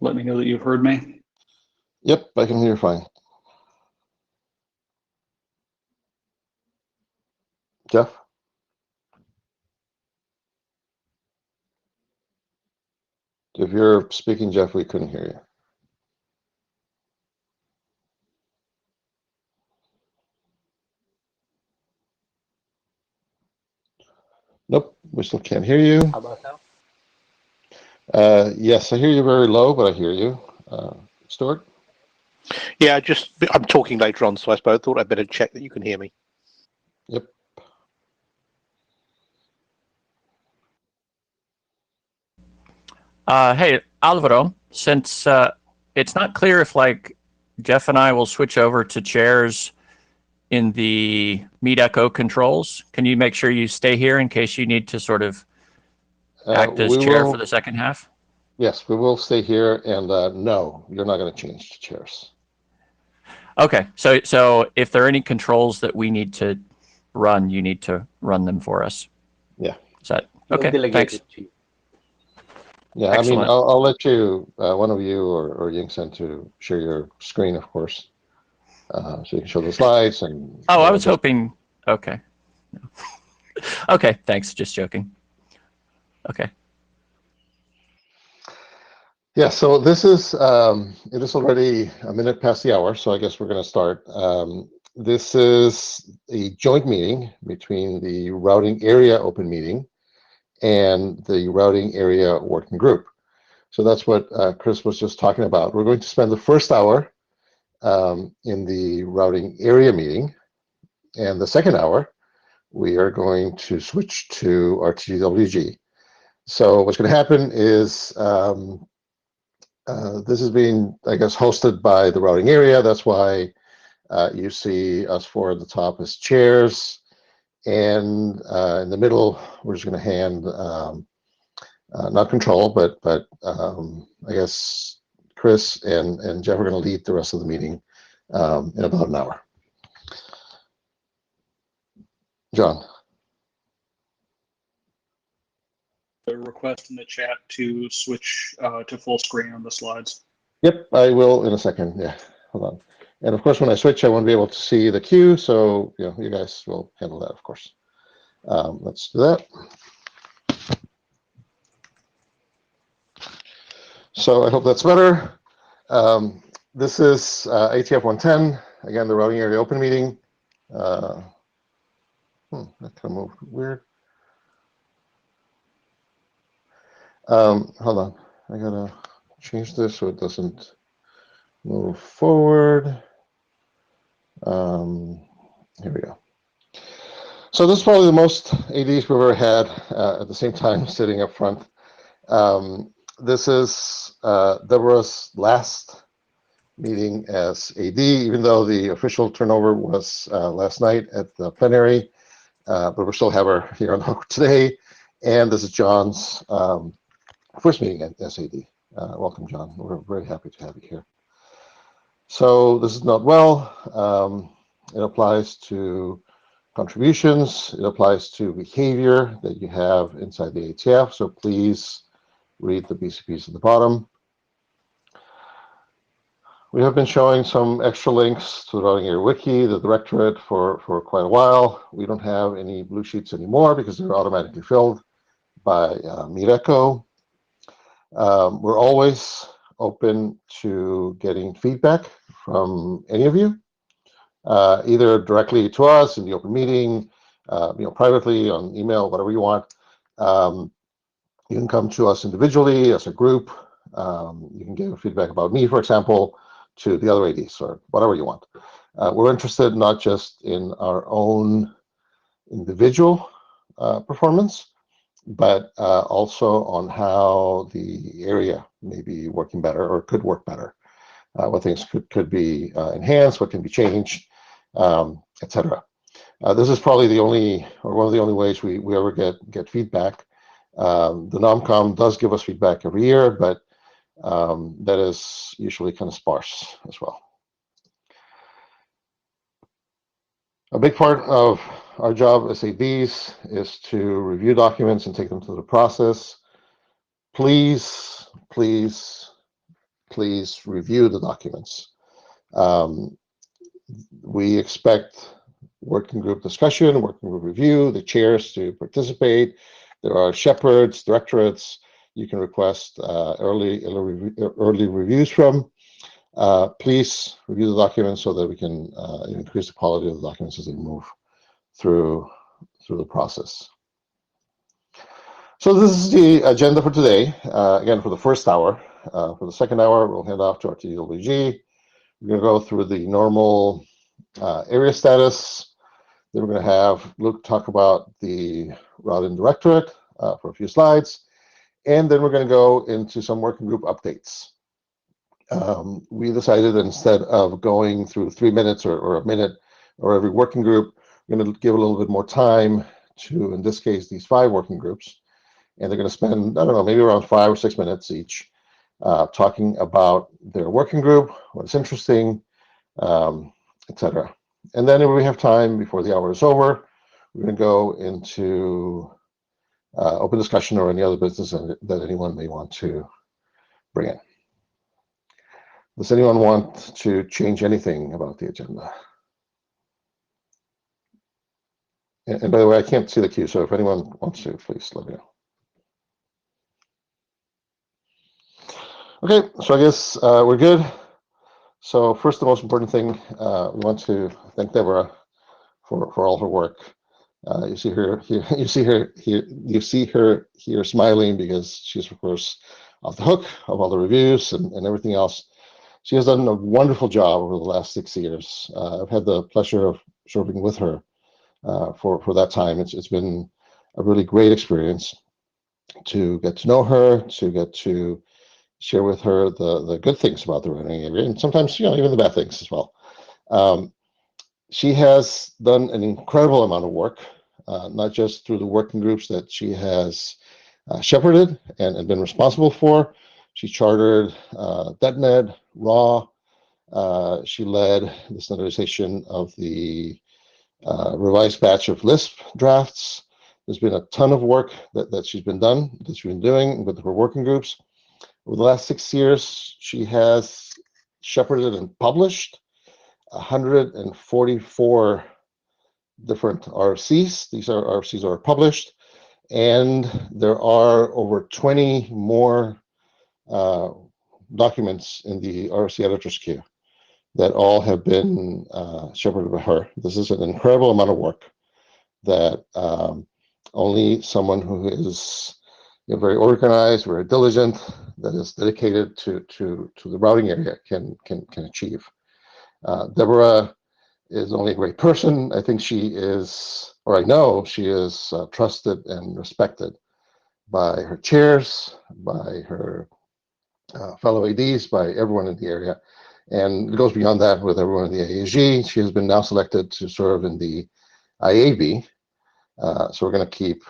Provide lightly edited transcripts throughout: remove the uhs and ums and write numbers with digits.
let me know that you've heard me. Yep, I can hear fine. Jeff? If you're speaking, Jeff, we couldn't hear you. Nope, we still can't hear you. How about now? Yes, I hear you very low, but I hear you. Stuart? Yeah, I'm talking later on, so I suppose I thought I'd better check that you can hear me. Yep. Hey, Alvaro, since it's not clear if Jeff and I will switch over to chairs in the Meet Echo controls, can you make sure you stay here in case you need to sort of act as chair for the second half? Yes, we will stay here, and no, you're not going to change the chairs. Okay, so if there are any controls that we need to run, you need to run them for us. Yeah. Is that okay? Thanks. Yeah, Excellent. I mean, I'll let you, one of you or Yingsen, to share your screen, of course, so you can show the slides. And oh, I was hoping. Okay. Okay, thanks. Just joking. Okay. Yeah, so this is, it is already a minute past the hour, so I guess we're going to start. This is a joint meeting between the routing area open meeting and the routing area working group. So that's what Chris was just talking about. We're going to spend the first hour in the routing area meeting, and the second hour we are going to switch to RTGWG. So what's going to happen is this is being, I guess, hosted by the routing area. That's why you see us four at the top as chairs, and in the middle we're just going to hand not control, but I guess Chris and Jeff are going to lead the rest of the meeting in about an hour. John. A request in the chat to switch to full screen on the slides. Yep, I will in a second. Yeah, hold on. And of course, when I switch, I won't be able to see the queue, so you guys will handle that, of course. Let's do that. So I hope that's better. This is IETF 110, again, the routing area open meeting. That kind of moved weird. Hold on, I gotta change this so it doesn't move forward. Here we go. So this is probably the most ADs we've ever had at the same time sitting up front. This is Deborah's last meeting as AD, even though the official turnover was last night at the plenary, but we still have her here on the hook today. And this is John's first meeting as AD. Welcome, John. We're very happy to have you here. So this is not well. It applies to contributions. It applies to behavior that you have inside the IETF. So please read the BCPs at the bottom. We have been showing some extra links to the Routing Area Wiki, the directorate, for quite a while. We don't have any blue sheets anymore because they're automatically filled by Meet Echo. We're always open to getting feedback from any of you, either directly to us in the open meeting, privately on email, whatever you want. You can come to us individually as a group. You can give feedback about me, for example, to the other ADs or whatever you want. We're interested not just in our own individual performance, but also on how the area may be working better or could work better. What things could be enhanced, what can be changed, etc. This is probably the only, or one of the only ways we ever get feedback. The NOMCOM does give us feedback every year, but that is usually kind of sparse as well. A big part of our job as ADs is to review documents and take them through the process. Please, please please review the documents. We expect working group discussion, working group review, the chairs to participate. There are shepherds, directorates you can request early reviews from. Please review the documents so that we can increase the quality of the documents as they move through the process. So this is the agenda for today. Again, for the first hour. For the second hour, we'll hand off to our TWG. We're going to go through the normal area status. Then we're going to have Luke talk about the routing directorate for a few slides. And then we're going to go into some working group updates. We decided instead of going through 3 minutes or a minute or every working group, we're going to give a little bit more time to, in this case, these 5 working groups. And they're going to spend, I don't know, maybe around 5 or 6 minutes each talking about their working group, what's interesting, etc. And then if we have time before the hour is over, we're going to go into open discussion or any other business that anyone may want to bring in. Does anyone want to change anything about the agenda? And by the way, I can't see the queue, so if anyone wants to, please let me know. Okay, so I guess we're good. So first, the most important thing, we want to thank Deborah for all her work. You see her here. You see her here smiling because she's, of course, off the hook of all the reviews and everything else. She has done a wonderful job over the last 6 years. I've had the pleasure of serving with her for that time. It's been a really great experience to get to know her, to get to share with her the good things about the running area, and sometimes, even the bad things as well. She has done an incredible amount of work, not just through the working groups that she has shepherded and been responsible for. She chartered DetNet, RAW. She led the standardization of the revised batch of Lisp drafts. There's been a ton of work that she's been doing with her working groups. Over the last 6 years, she has shepherded and published 144 different RFCs. These are RFCs that are published, and there are over 20 more documents in the RFC editor's queue that all have been shepherded by her. This is an incredible amount of work that only someone who is very organized, very diligent, that is dedicated to the routing area can achieve. Deborah is only a great person. I think she is, or I know she is trusted and respected by her chairs, by her fellow ADs, by everyone in the area. And it goes beyond that with everyone in the AAG. She has been now selected to serve in the IAB. So we're going to keep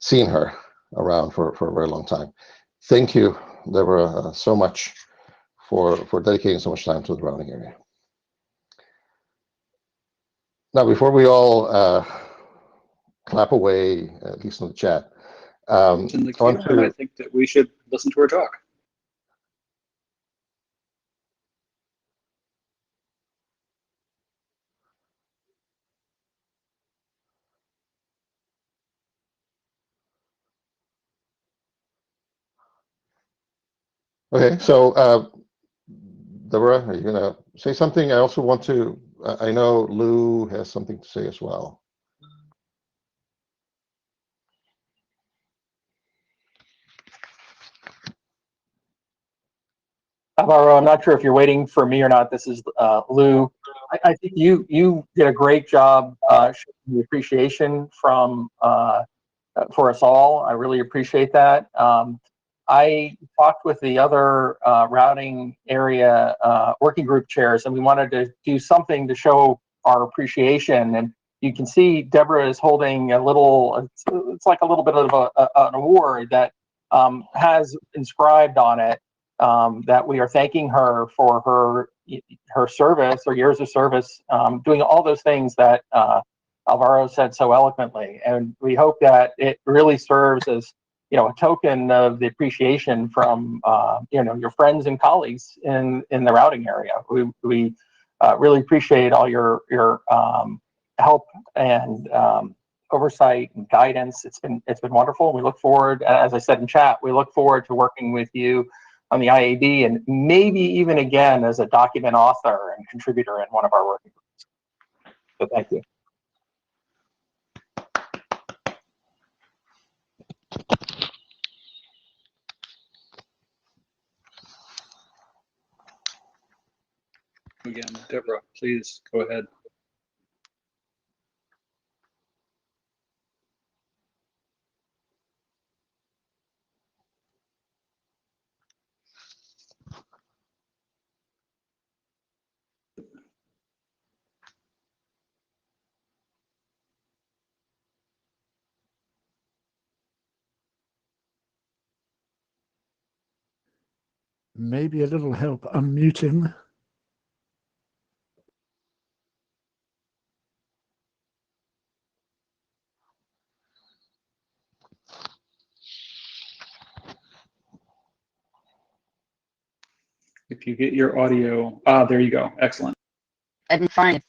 seeing her around for a very long time. Thank you, Deborah, so much for dedicating so much time to the routing area. Now, before we all clap away, at least in the chat, It's in the queue, and I think that we should listen to her talk. Okay, so Deborah, are you going to say something? I also want to, I know Lou has something to say as well. Alvaro, I'm not sure if you're waiting for me or not. This is Lou. I think you did a great job showing the appreciation from for us all. I really appreciate that. I talked with the other routing area working group chairs, and we wanted to do something to show our appreciation. And you can see Deborah is holding a little, it's like a little bit of an award that has inscribed on it that we are thanking her for her service or years of service, doing all those things that Alvaro said so eloquently. And we hope that it really serves as a token of the appreciation from your friends and colleagues in the routing area. We really appreciate all your help and oversight and guidance. It's been wonderful. We look forward, as I said in chat, we look forward to working with you on the IAD and maybe even again as a document author and contributor in one of our working groups. So thank you. Again, Deborah, please go ahead. Maybe a little help unmuting. If you get your audio, there you go. Excellent. I've been fine.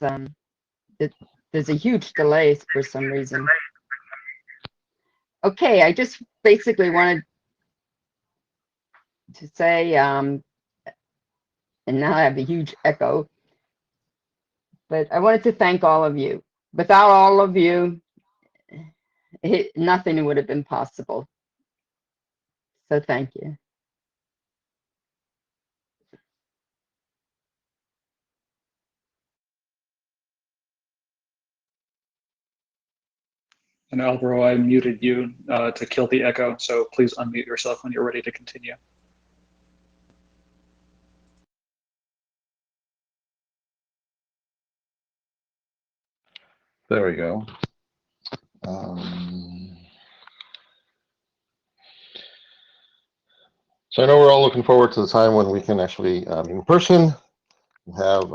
There's a huge delay for some reason. Okay, I just basically wanted to say, and now I have a huge echo, but I wanted to thank all of you. Without all of you, nothing would have been possible. So thank you. And Alvaro, I muted you to kill the echo, so please unmute yourself when you're ready to continue. There we go. So I know we're all looking forward to the time when we can actually meet in person, have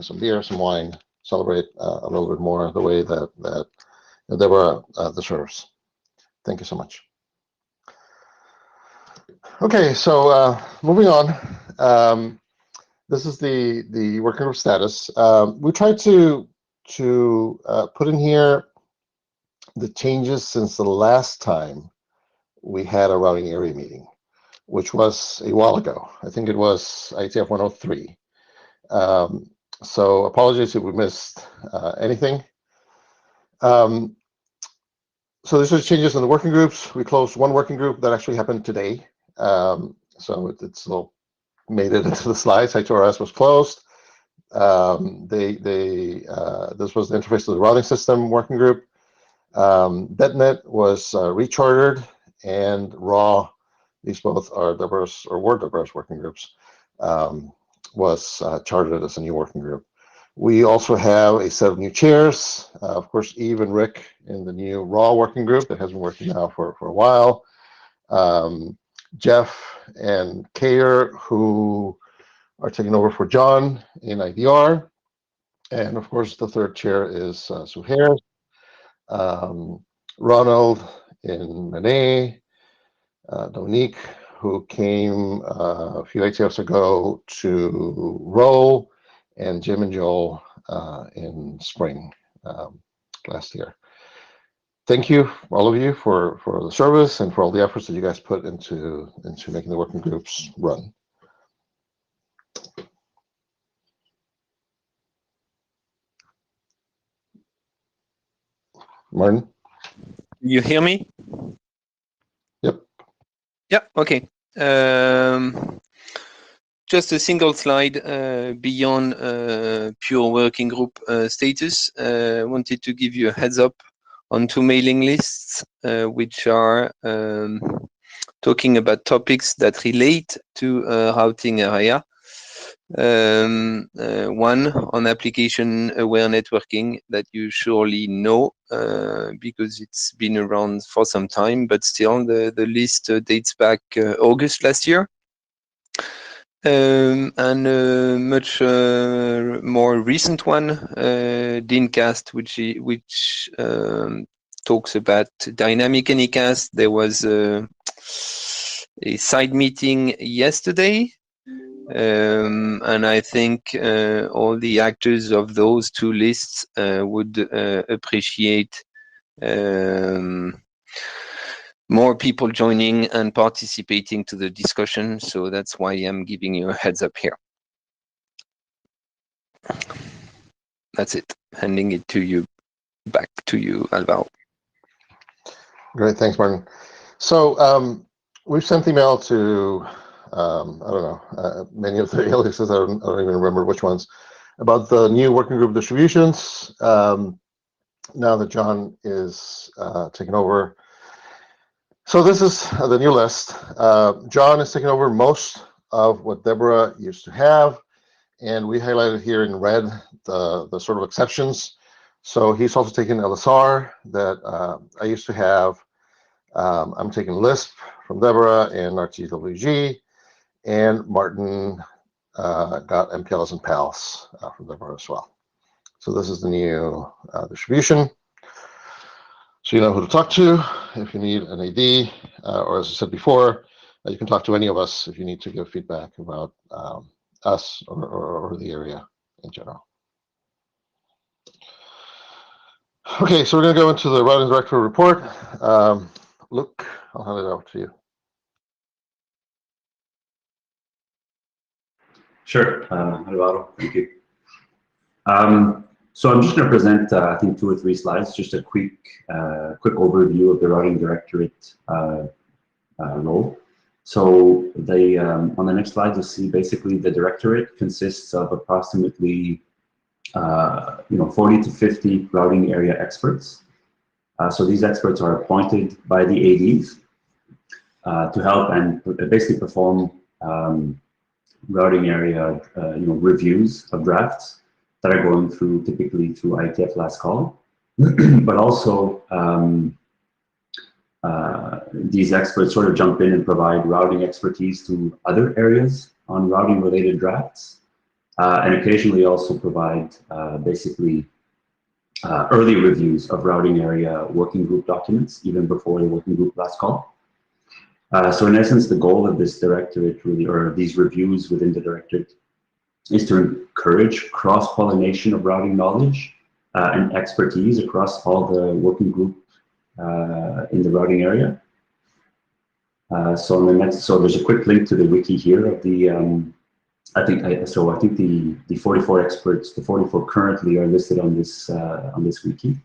some beer, some wine, celebrate a little bit more the way that Deborah deserves. Thank you so much. Okay, so moving on. This is the working group status. We tried to put in here the changes since the last time we had a routing area meeting, which was a while ago. I think it was IETF 103. So apologies if we missed anything. So these are changes in the working groups. We closed one working group that actually happened today. So it still made it into the slides. HRS was closed. This was the interface to the routing system working group. BetNet was rechartered, and RAW, these both are diverse or were diverse working groups, was chartered as a new working group. We also have a set of new chairs. Of course, Eve and Rick in the new RAW working group that has been working now for a while. Jeff and Kayer, who are taking over for John in IDR. And of course, the third chair is Suhair. Ronald in Manet. Dominique, who came a few ATFs ago to Roll, and Jim and Joel in spring last year. Thank you, all of you, for the service and for all the efforts that you guys put into making the working groups run. Martin? You hear me? Yep. Yeah, okay. Just a single slide beyond pure working group status. Wanted to give you a heads up on two mailing lists, which are talking about topics that relate to routing area. One on application aware networking that you surely know because it's been around for some time, but still the list dates back August last year. And a much more recent one, Deancast, which talks about dynamic anycast. There was a side meeting yesterday, and I think all the actors of those two lists would appreciate more people joining and participating to the discussion. So that's why I'm giving you a heads up here. That's it. Handing it to you, back to you, Alvaro. Great, thanks, Martin. So we've sent email to, I don't know, many of the aliases, I don't even remember which ones, about the new working group distributions. Now that John is taking over. So this is the new list. John is taking over most of what Deborah used to have, and we highlighted here in red the sort of exceptions. So he's also taking LSR that I used to have. I'm taking Lisp from Deborah and Rtgg, and Martin got MPLs and PALs from Deborah as well. So this is the new distribution. So you know who to talk to if you need an AD, or as I said before, you can talk to any of us if you need to give feedback about us or the area in general. Okay, so we're going to go into the routing director report. Luke, I'll hand it over to you. Sure, Alvaro, thank you. So I'm just going to present, I think, 2 or 3 slides, just a quick overview of the routing directorate role. So they, on the next slide, you'll see basically the directorate consists of approximately 40 to 50 routing area experts. So these experts are appointed by the ADs to help and basically perform routing area reviews of drafts that are going through, typically through IETF last call, but also these experts sort of jump in and provide routing expertise to other areas on routing related drafts, and occasionally also provide basically early reviews of routing area working group documents, even before the working group last call. So in essence, the goal of this directorate really, or these reviews within the directorate, is to encourage cross-pollination of routing knowledge and expertise across all the working group in the routing area. So on the next, so there's a quick link to the wiki here of the, I think the 44 experts, the 44 currently are listed on this wiki.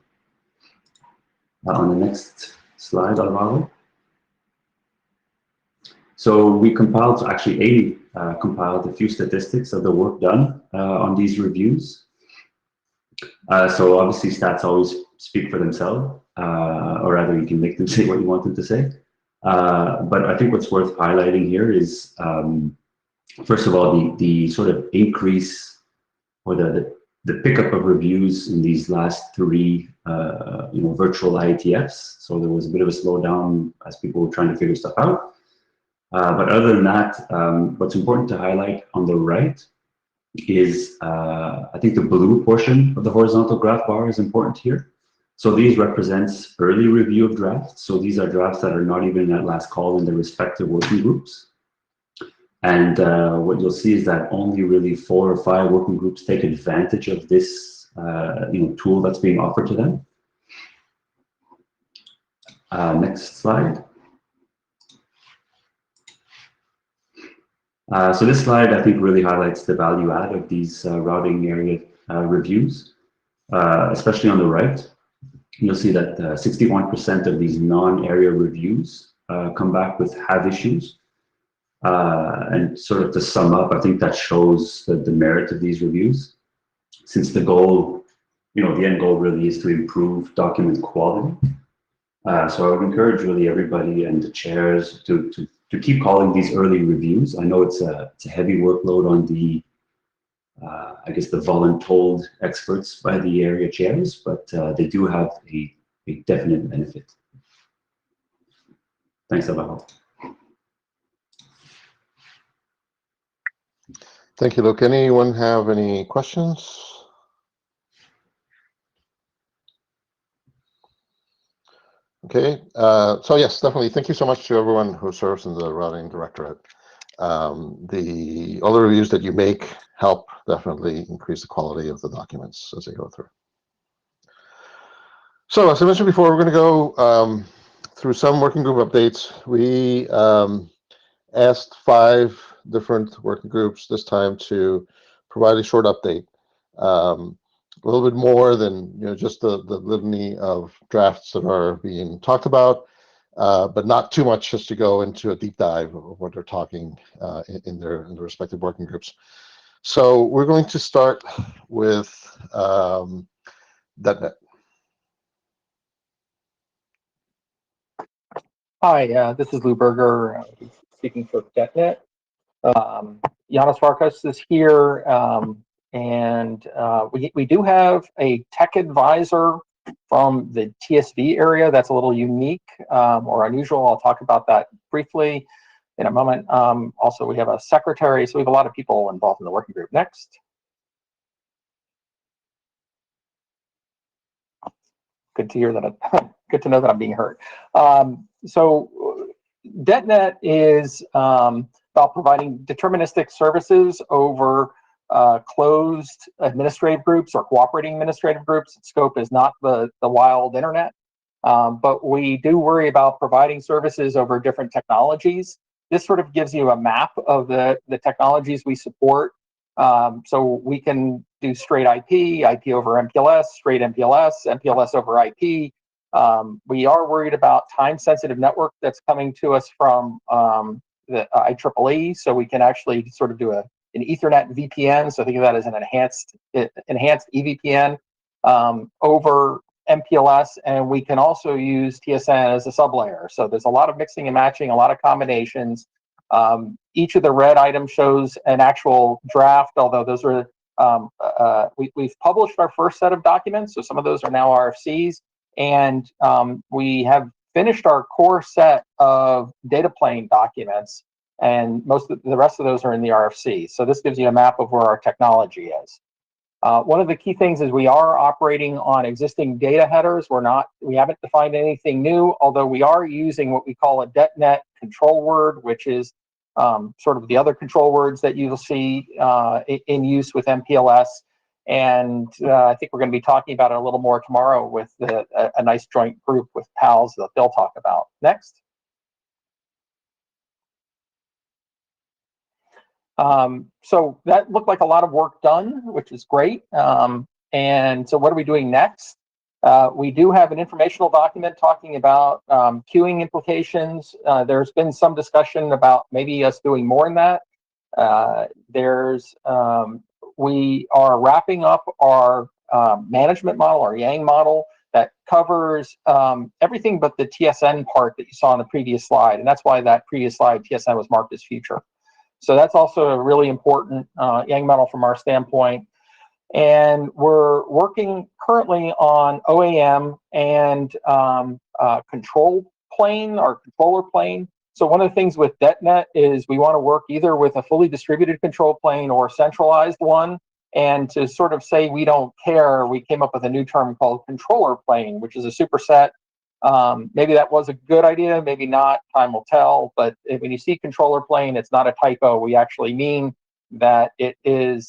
On the next slide, Alvaro. So we compiled, actually Amy compiled a few statistics of the work done on these reviews. So obviously stats always speak for themselves, or rather you can make them say what you want them to say. But I think what's worth highlighting here is, first of all, the sort of increase or the pickup of reviews in these last 3 virtual IETFs. So there was a bit of a slowdown as people were trying to figure stuff out. But other than that, what's important to highlight on the right is, I think the blue portion of the horizontal graph bar is important here. So these represents early review of drafts. So these are drafts that are not even at last call in their respective working groups. And what you'll see is that only really 4 or 5 working groups take advantage of this tool that's being offered to them. Next slide. So this slide, I think, really highlights the value add of these routing area reviews, especially on the right. You'll see that 61% of these non-area reviews come back with have issues. And sort of to sum up, I think that shows the merit of these reviews, since the goal, the end goal really is to improve document quality. So I would encourage really everybody and the chairs to keep calling these early reviews. I know it's a heavy workload on the, I guess, the voluntold experts by the area chairs, but they do have a definite benefit. Thanks, Alvaro. Thank you, Luke. Anyone have any questions? Okay, so yes, definitely. Thank you so much to everyone who serves in the routing directorate. All the reviews that you make help definitely increase the quality of the documents as they go through. So as I mentioned before, we're going to go through some working group updates. We asked 5 different working groups this time to provide a short update. A little bit more than just the litany of drafts that are being talked about, but not too much just to go into a deep dive of what they're talking in the respective working groups. So we're going to start with .NET. Hi, this is Lou Berger, speaking for .NET. Janos Varkas is here, and we do have a tech advisor from the TSV area that's a little unique or unusual. I'll talk about that briefly in a moment. Also, we have a secretary, so we have a lot of people involved in the working group. Next. Good to hear that. Good to know that I'm being heard. So .NET is about providing deterministic services over closed administrative groups or cooperating administrative groups. Its scope is not the wild internet, but we do worry about providing services over different technologies. This sort of gives you a map of the technologies we support. So we can do straight IP over MPLS, straight MPLS, MPLS over IP. We are worried about time-sensitive network that's coming to us from the IEEE, so we can actually sort of do an Ethernet VPN. So think of that as an enhanced EVPN over MPLS, and we can also use TSN as a sublayer. So there's a lot of mixing and matching, a lot of combinations. Each of the red items shows an actual draft, although those are we've published our first set of documents, so some of those are now RFCs, and we have finished our core set of data plane documents, and most of the rest of those are in the RFC. So this gives you a map of where our technology is. One of the key things is we are operating on existing data headers. We haven't defined anything new, although we are using what we call a .NET control word, which is sort of the other control words that you'll see in use with MPLS. And I think we're going to be talking about it a little more tomorrow with a nice joint group with pals that they'll talk about. Next. So that looked like a lot of work done, which is great. And so what are we doing next? We do have an informational document talking about queuing implications. There's been some discussion about maybe us doing more than that. We are wrapping up our management model, our Yang model, that covers everything but the TSN part that you saw on the previous slide. And that's why that previous slide, TSN, was marked as future. So that's also a really important Yang model from our standpoint. And we're working currently on OAM and control plane or controller plane. So one of the things with .NET is we want to work either with a fully distributed control plane or a centralized one. And to sort of say we don't care, we came up with a new term called controller plane, which is a superset. Maybe that was a good idea, maybe not, time will tell. But when you see controller plane, it's not a typo. We actually mean that it can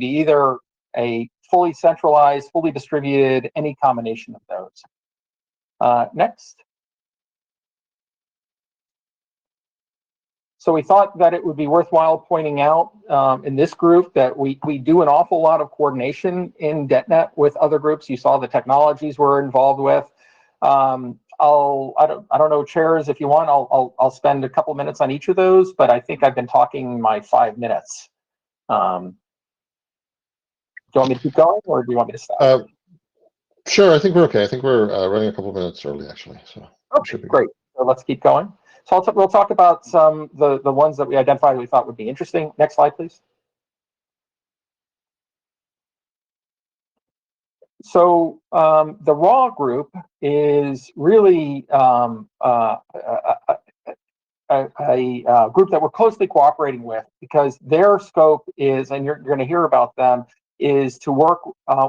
be either a fully centralized, fully distributed, any combination of those. Next. So we thought that it would be worthwhile pointing out in this group that we do an awful lot of coordination in .NET with other groups. You saw the technologies we're involved with. I don't know, chairs, if you want, I'll spend a couple minutes on each of those, but I think I've been talking my 5 minutes. Do you want me to keep going, or do you want me to stop? Sure, I think we're okay. I think we're running a couple minutes early, actually. So okay, great. So let's keep going. So we'll talk about some the ones that we identified we thought would be interesting. Next slide, please. So the raw group is really a group that we're closely cooperating with, because their scope is, and you're going to hear about them, is to work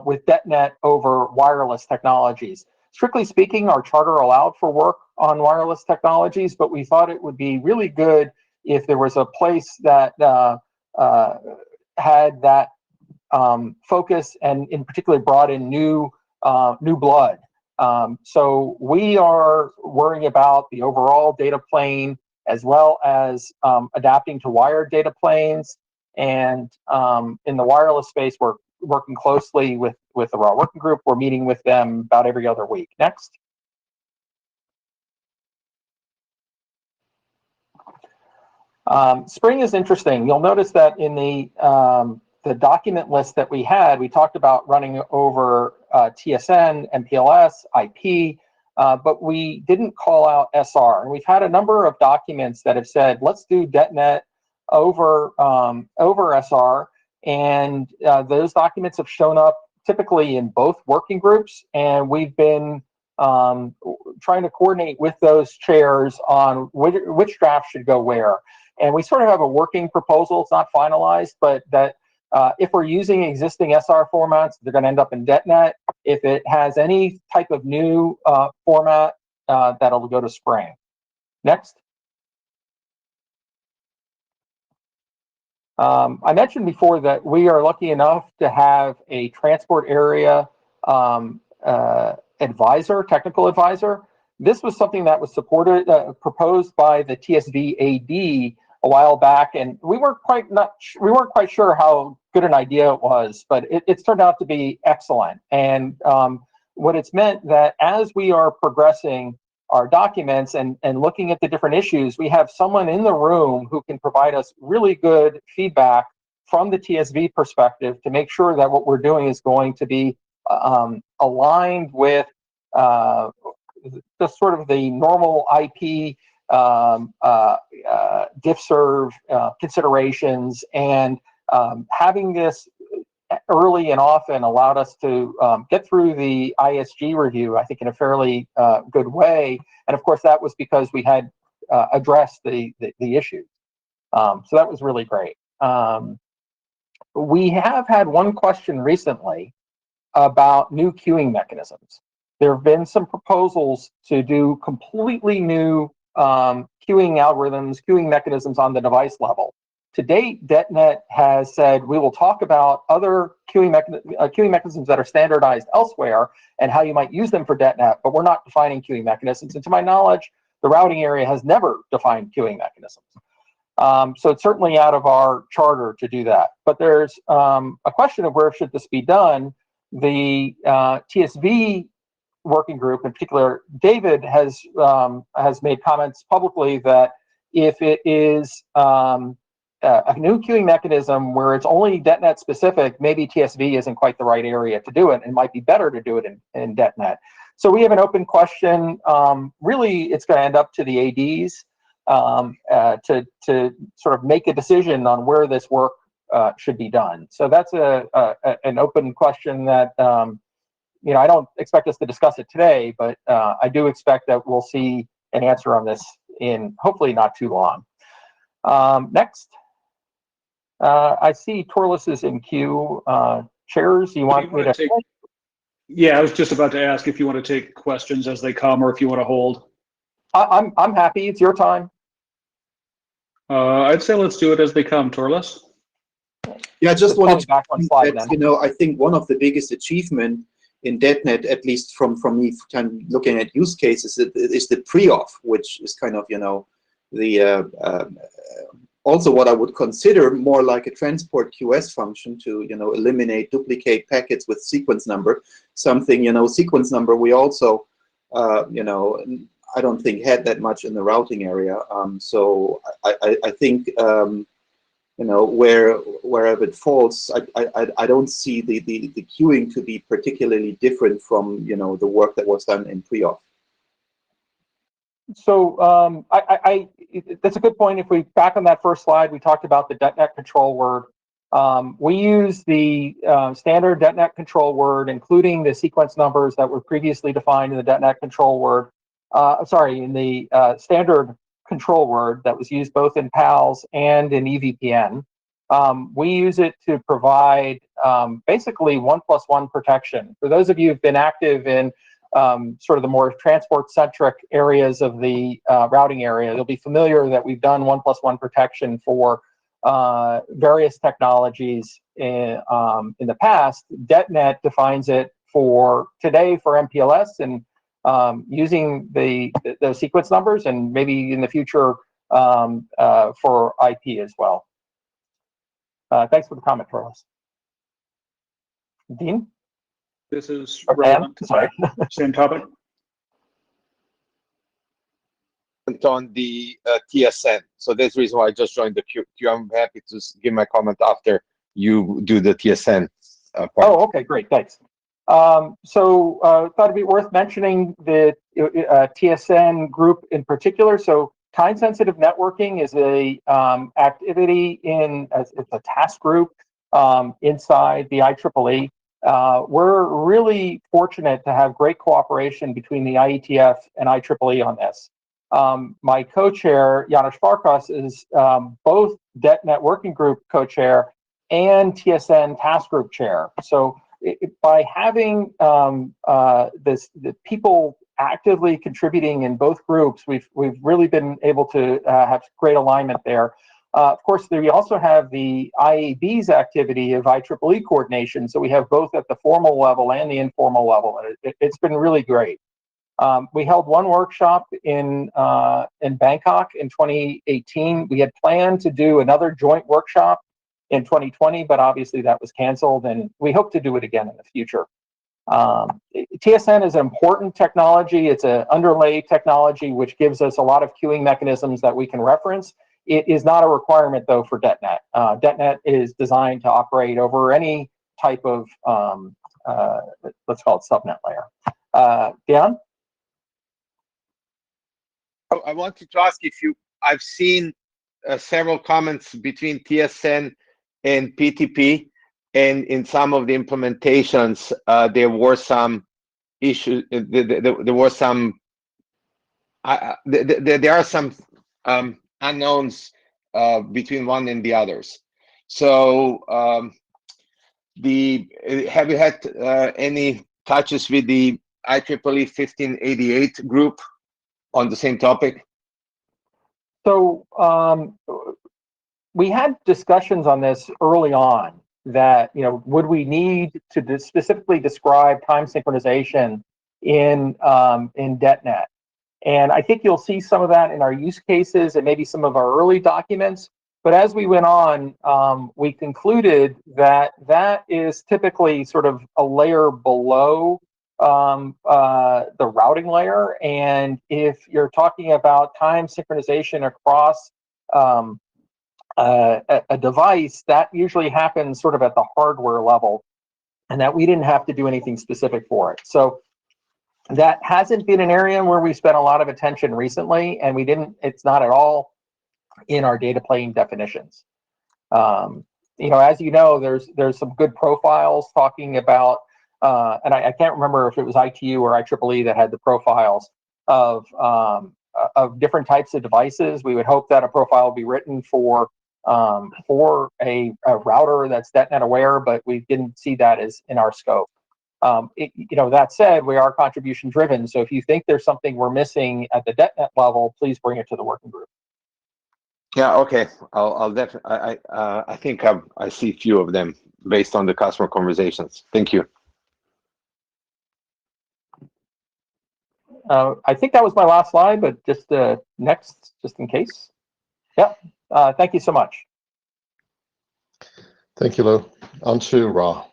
with .NET over wireless technologies. Strictly speaking, our charter allowed for work on wireless technologies, but we thought it would be really good if there was a place that had that focus, and in particular brought in new blood. So we are worrying about the overall data plane, as well as adapting to wired data planes. And in the wireless space, we're working closely with the raw working group. We're meeting with them about every other week. Next. Spring is interesting. You'll notice that in the document list that we had, we talked about running over TSN, MPLS, IP, but we didn't call out SR. And we've had a number of documents that have said, let's do DetNet over SR. And those documents have shown up typically in both working groups. And we've been trying to coordinate with those chairs on which draft should go where. And we sort of have a working proposal. It's not finalized, but that if we're using existing SR formats, they're going to end up in DetNet. If it has any type of new format, that'll go to Spring. Next. I mentioned before that we are lucky enough to have a transport area advisor, technical advisor. This was something that was proposed by the TSV AD a while back, and we weren't quite sure how good an idea it was, but it's turned out to be excellent. And what it's meant that as we are progressing our documents and looking at the different issues, we have someone in the room who can provide us really good feedback from the TSV perspective to make sure that what we're doing is going to be aligned with just sort of the normal IP diff-serve considerations, and having this early and often allowed us to get through the ISG review, I think, in a fairly good way. And of course, that was because we had addressed the issues. So that was really great. We have had one question recently about new queuing mechanisms. There have been some proposals to do completely new queuing algorithms, queuing mechanisms on the device level. To date, DetNet has said we will talk about other queuing mechanisms that are standardized elsewhere and how you might use them for DetNet, but we're not defining queuing mechanisms. And to my knowledge, the routing area has never defined queuing mechanisms. So it's certainly out of our charter to do that. But there's a question of where should this be done. The TSV working group, in particular, David has made comments publicly that if it is a new queuing mechanism where it's only DetNet specific, maybe TSV isn't quite the right area to do it, and might be better to do it in DetNet. So we have an open question. Really, it's going to end up to the ADs to sort of make a decision on where this work should be done. So that's an open question that I don't expect us to discuss it today, but I do expect that we'll see an answer on this in hopefully not too long. Next. I see Torlis is in queue. Chairs, you want me to take? Yeah, I was just about to ask if you want to take questions as they come, or if you want to hold. I'm happy. It's your time. I'd say let's do it as they come, Torlis. Yeah, I just wanted to back one slide then. I think one of the biggest achievement in DetNet, at least from me looking at use cases, is the pre-auth, which is kind of the also what I would consider more like a transport QS function to eliminate duplicate packets with sequence number. Something sequence number we also I don't think had that much in the routing area. So I think wherever it falls, I don't see the queuing to be particularly different from the work that was done in pre-auth. So that's a good point. If we back on that first slide, we talked about the DetNet control word. We use the standard DetNet control word, including the sequence numbers that were previously defined in the DetNet control word. In the standard control word that was used both in PALS and in EVPN. We use it to provide basically 1+1 protection. For those of you who've been active in sort of the more transport-centric areas of the routing area, they'll be familiar that we've done 1+1 protection for various technologies in the past. DetNet defines it for today for MPLS and using those sequence numbers, and maybe in the future for IP as well. Thanks for the comment, Carlos. Dean? This is Or Dan? relevant to Sorry. that same topic. On the TSN. So that's the reason why I just joined the queue. I'm happy to give my comment after you do the TSN part. Oh, okay, great, thanks. Thought it'd be worth mentioning the TSN group in particular. So time-sensitive networking is a activity it's a task group inside the IEEE. We're really fortunate to have great cooperation between the IETF and IEEE on this. My co-chair, Janusz Farkas, is both DetNet Working Group co-chair and TSN Task Group chair. So by having the people actively contributing in both groups, we've really been able to have great alignment there. Of course, we also have the IAB's activity of IEEE coordination, so we have both at the formal level and the informal level, and it's been really great. We held one workshop in Bangkok in 2018. We had planned to do another joint workshop in 2020, but obviously that was canceled, and we hope to do it again in the future. TSN is an important technology. It's an underlay technology which gives us a lot of queuing mechanisms that we can reference. It is not a requirement, though, for DetNet. DetNet is designed to operate over any type of, let's call it subnet layer. Dan? I wanted to ask I've seen several comments between TSN and PTP, and in some of the implementations, there were some issues. There were some. There are some unknowns between one and the others. So, have you had any touches with the IEEE 1588 group on the same topic? So we had discussions on this early on that, would we need to specifically describe time synchronization in DetNet? And I think you'll see some of that in our use cases and maybe some of our early documents. But as we went on, we concluded that that is typically sort of a layer below the routing layer. And if you're talking about time synchronization across a device, that usually happens sort of at the hardware level, and that we didn't have to do anything specific for it. So that hasn't been an area where we spent a lot of attention recently, and it's not at all in our data plane definitions. As you know, there's some good profiles talking about, and I can't remember if it was ITU or IEEE that had the profiles of different types of devices. We would hope that a profile will be written for a router that's DetNet aware, but we didn't see that as in our scope. That said, we are contribution driven. So if you think there's something we're missing at the DetNet level, please bring it to the working group. Yeah, okay. I'll definitely. I think I see a few of them based on the customer conversations. Thank you. I think that was my last slide, but just next, just in case. Yep. Thank you so much. Thank you, Lou. On to Ra.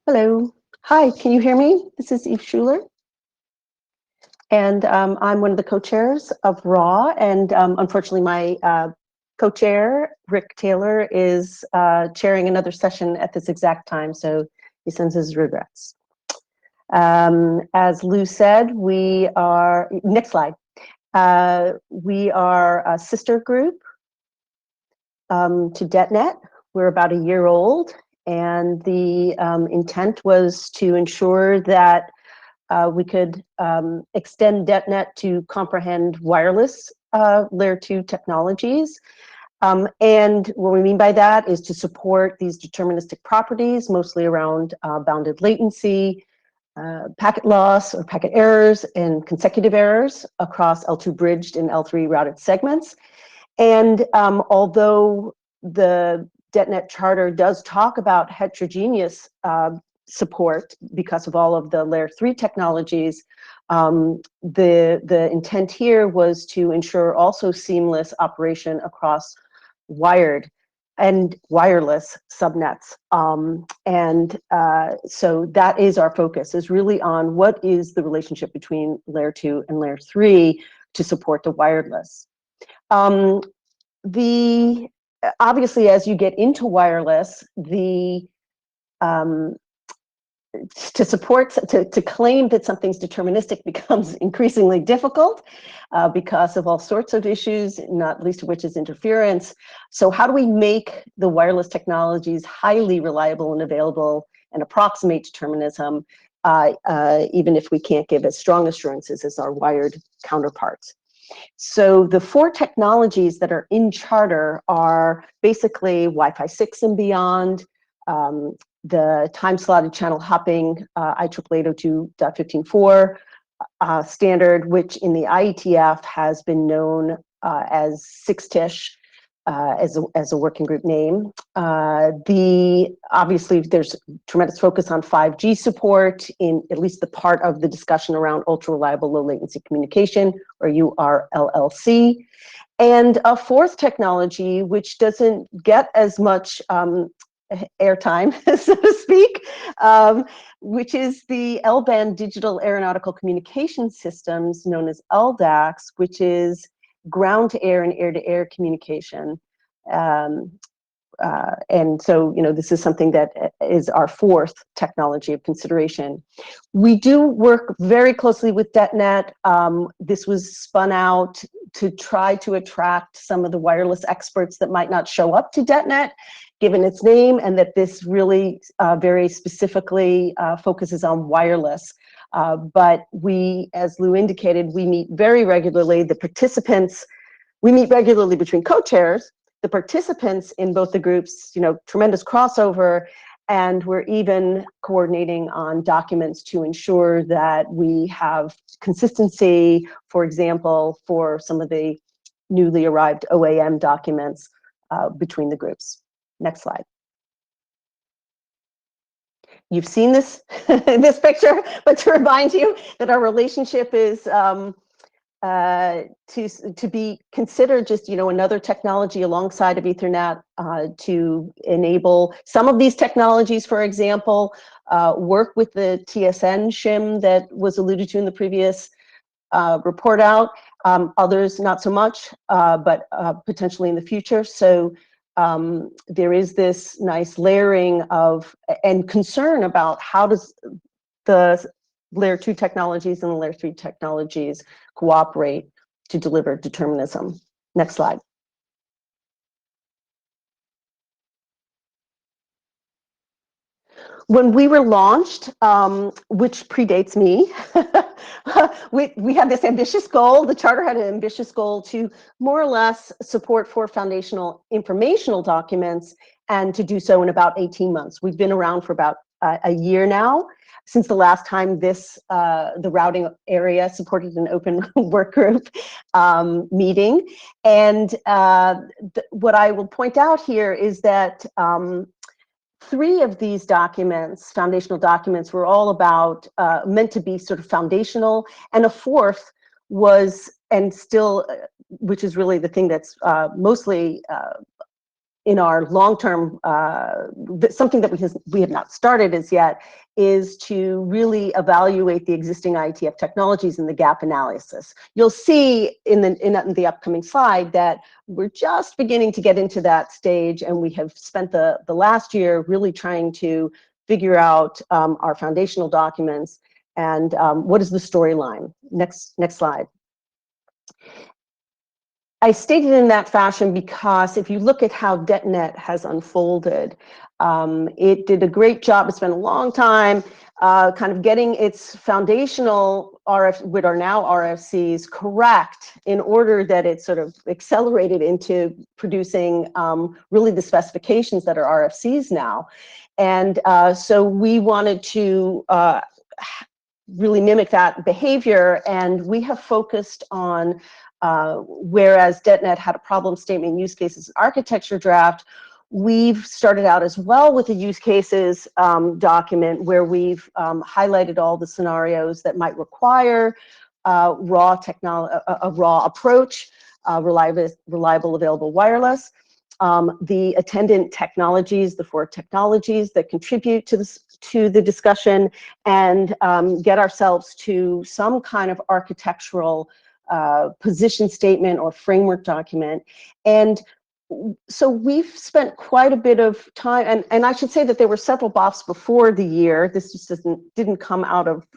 Hello. Hi, can you hear me? This is Eve Schuler. And I'm one of the co-chairs of RAW. And unfortunately, my co-chair, Rick Taylor, is chairing another session at this exact time. So he sends his regrets. As Lou said, we are, next slide. We are a sister group to DetNet. We're about a year old. And the intent was to ensure that we could extend DetNet to comprehend wireless layer 2 technologies. And what we mean by that is to support these deterministic properties, mostly around bounded latency, packet loss or packet errors, and consecutive errors across L2 bridged and L3 routed segments. And although the DetNet Charter does talk about heterogeneous support because of all of the layer 3 technologies, the intent here was to ensure also seamless operation across wired and wireless subnets. So that is our focus, is really on what is the relationship between layer 2 and layer 3 to support the wireless. Obviously, as you get into wireless, to claim that something's deterministic becomes increasingly difficult because of all sorts of issues, not least of which is interference. So how do we make the wireless technologies highly reliable and available and approximate determinism, even if we can't give as strong assurances as our wired counterparts? So the 4 technologies that are in Charter are basically Wi-Fi 6 and beyond, the time-slotted channel hopping IEEE 802.15.4 standard, which in the IETF has been known as 6TISH as a working group name. Obviously, there's tremendous focus on 5G support in at least the part of the discussion around ultra-reliable low-latency communication, or URLLC. And a 4th technology, which doesn't get as much airtime, so to speak, which is the L-band digital aeronautical communication systems, known as LDACs, which is ground-to-air and air-to-air communication. And so, this is something that is our 4th technology of consideration. We do work very closely with DetNet. This was spun out to try to attract some of the wireless experts that might not show up to DetNet, given its name, and that this really very specifically focuses on wireless. But we, as Lou indicated, we meet very regularly. We meet regularly between co-chairs. The participants in both the groups, tremendous crossover, and we're even coordinating on documents to ensure that we have consistency, for example, for some of the newly arrived OAM documents between the groups. Next slide. You've seen this this picture, but to remind you that our relationship is to be considered just another technology alongside of Ethernet to enable some of these technologies. For example, work with the TSN shim that was alluded to in the previous report out. Others not so much, but potentially in the future. So there is this nice layering of and concern about how does the layer 2 technologies and the layer 3 technologies cooperate to deliver determinism. Next slide. When we were launched, which predates me, we had this ambitious goal. The Charter had an ambitious goal to more or less support 4 foundational informational documents, and to do so in about 18 months. We've been around for about a year now, since the last time the routing area supported an open work group meeting. And what I will point out here is that 3 of these documents, foundational documents, were all about, meant to be sort of foundational, and a 4th was, and still, which is really the thing that's mostly in our long-term, something that we have not started as yet, is to really evaluate the existing IETF technologies and the gap analysis. You'll see in the upcoming slide that we're just beginning to get into that stage, and we have spent the last year really trying to figure out our foundational documents and what is the storyline. Next slide. I stated in that fashion because if you look at how DetNet has unfolded, it did a great job. It's been a long time kind of getting its foundational what are now RFCs correct in order that it sort of accelerated into producing really the specifications that are RFCs now. And so we wanted to really mimic that behavior, and we have focused on, whereas DetNet had a problem statement, use cases, architecture draft, we've started out as well with a use cases document where we've highlighted all the scenarios that might require a raw approach, reliable, available wireless, the attendant technologies, the 4 technologies that contribute to the discussion, and get ourselves to some kind of architectural position statement or framework document. And so we've spent quite a bit of time, and I should say that there were several BOFs before the year. This just didn't come out of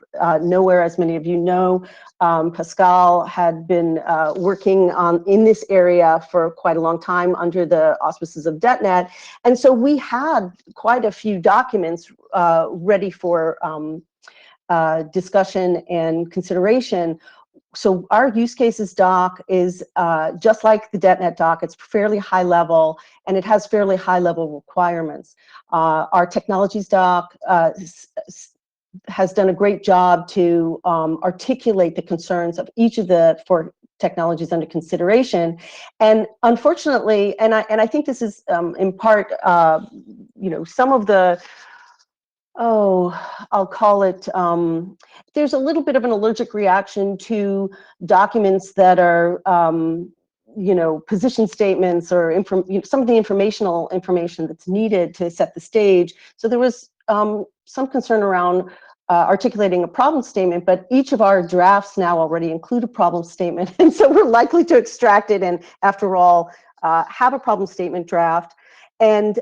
nowhere, as many of you know. Pascal had been working in this area for quite a long time under the auspices of DetNet, and so we had quite a few documents ready for discussion and consideration. So our use cases doc is just like the DetNet doc. It's fairly high level, and it has fairly high level requirements. Our technologies doc has done a great job to articulate the concerns of each of the 4 technologies under consideration. And unfortunately, and I think this is in part, some of the, I'll call it, there's a little bit of an allergic reaction to documents that are, position statements or some of the informational information that's needed to set the stage. So there was some concern around articulating a problem statement, but each of our drafts now already include a problem statement. And so we're likely to extract it and, after all, have a problem statement draft. And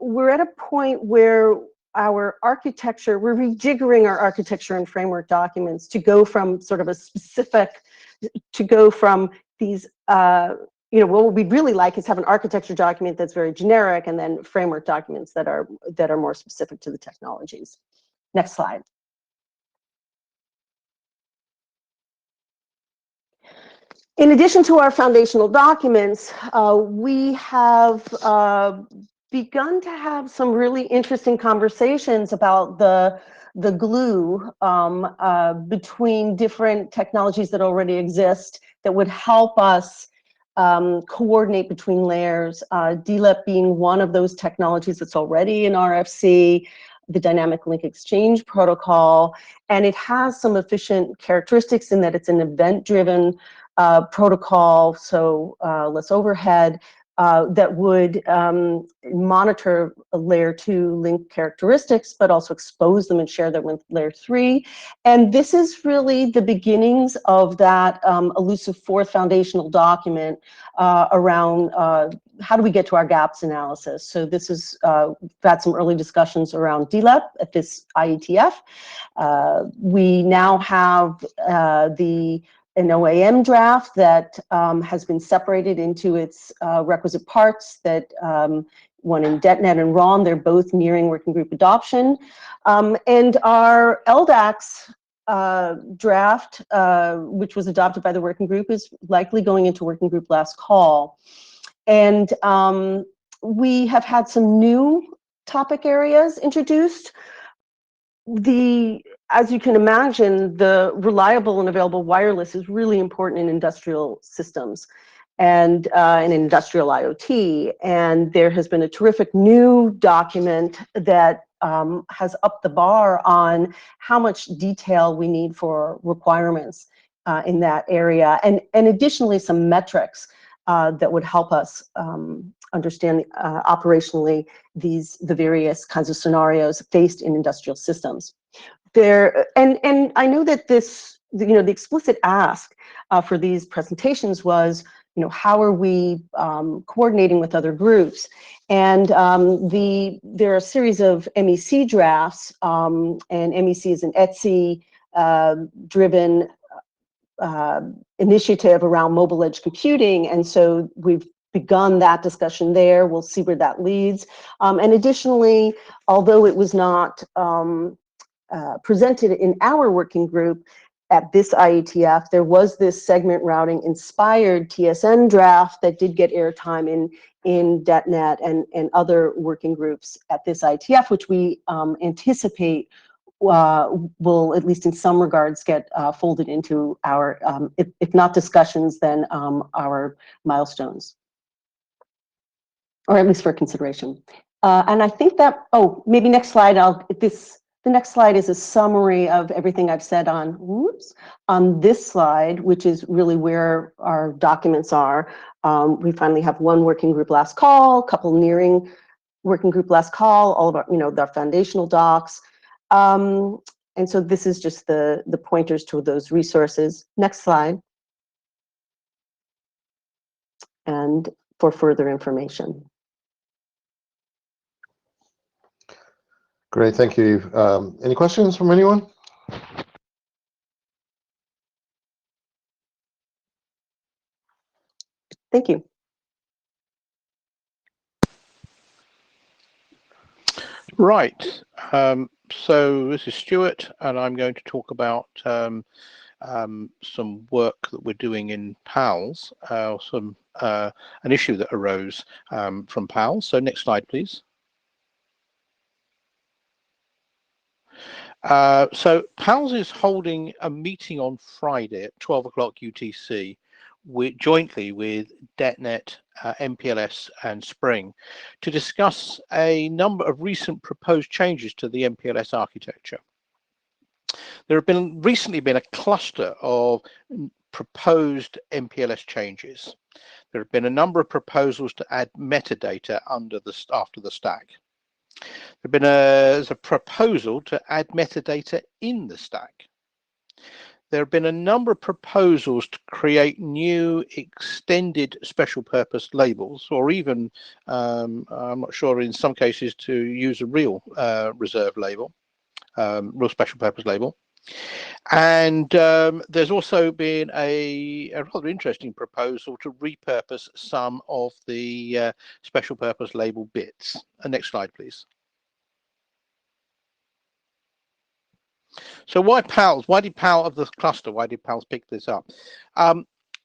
we're at a point where our architecture, we're rejiggering our architecture and framework documents to go from sort of a specific, to go from these, what we'd really like is have an architecture document that's very generic, and then framework documents that are more specific to the technologies. Next slide. In addition to our foundational documents, we have begun to have some really interesting conversations about the glue between different technologies that already exist that would help us coordinate between layers. DLEP being one of those technologies that's already in RFC, the dynamic link exchange protocol, and it has some efficient characteristics in that it's an event-driven protocol, so less overhead, that would monitor layer 2 link characteristics, but also expose them and share them with layer 3. And this is really the beginnings of that elusive 4th foundational document around how do we get to our gaps analysis. So this is, we've had some early discussions around DLEP at this IETF. We now have an OAM draft that has been separated into its requisite parts, that one in DetNet and RON, they're both nearing working group adoption. And our LDAX draft, which was adopted by the working group, is likely going into working group last call. And we have had some new topic areas introduced. As you can imagine, the reliable and available wireless is really important in industrial systems and in industrial IoT. And there has been a terrific new document that has upped the bar on how much detail we need for requirements in that area, and additionally some metrics that would help us understand operationally the various kinds of scenarios faced in industrial systems. And I know that this, the explicit ask for these presentations was, how are we coordinating with other groups? And there are a series of MEC drafts, and MEC is an ETSI driven initiative around mobile edge computing, and so we've begun that discussion there. We'll see where that leads. And additionally, although it was not presented in our working group at this IETF. There was this segment routing inspired TSN draft that did get airtime in DetNet and other working groups at this IETF, which we anticipate will, at least in some regards, get folded into our, if not discussions, then our milestones, or at least for consideration. And I think that, oh, maybe next slide, the next slide is a summary of everything I've said on this slide, which is really where our documents are. We finally have one working group last call, a couple nearing working group last call, all of our, our foundational docs. And so this is just the pointers to those resources. Next slide. And for further information. Great, thank you. Any questions from anyone? Thank you. Right. So this is Stuart, and I'm going to talk about some work that we're doing in PALS, an issue that arose from PALS. So next slide, please. So PALS is holding a meeting on Friday at 12 o'clock UTC jointly with DetNet, MPLS and Spring to discuss a number of recent proposed changes to the MPLS architecture. There have recently been a cluster of proposed MPLS changes. There have been a number of proposals to add metadata after the stack. There's a proposal to add metadata in the stack. There have been a number of proposals to create new extended special purpose labels, or even, I'm not sure, in some cases to use a real reserve label, real special purpose label. And there's also been a rather interesting proposal to repurpose some of the special purpose label bits. Next slide, please. So why PALS? Why did PALS of the cluster? Why did PALS pick this up?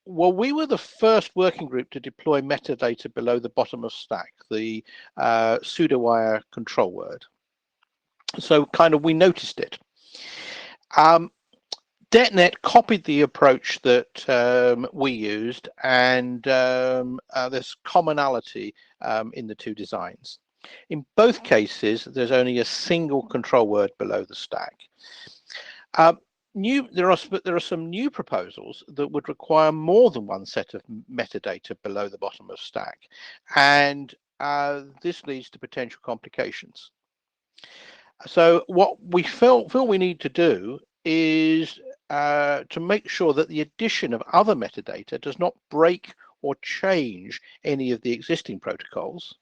Well, we were the first working group to deploy metadata below the bottom of stack, the pseudo-wire control word. So kind of we noticed it. DetNet copied the approach that we used, and there's commonality in the two designs. In both cases, there's only a single control word below the stack. There are some new proposals that would require more than one set of metadata below the bottom of stack, and this leads to potential complications. So what we feel we need to do is to make sure that the addition of other metadata does not break or change any of the existing protocols.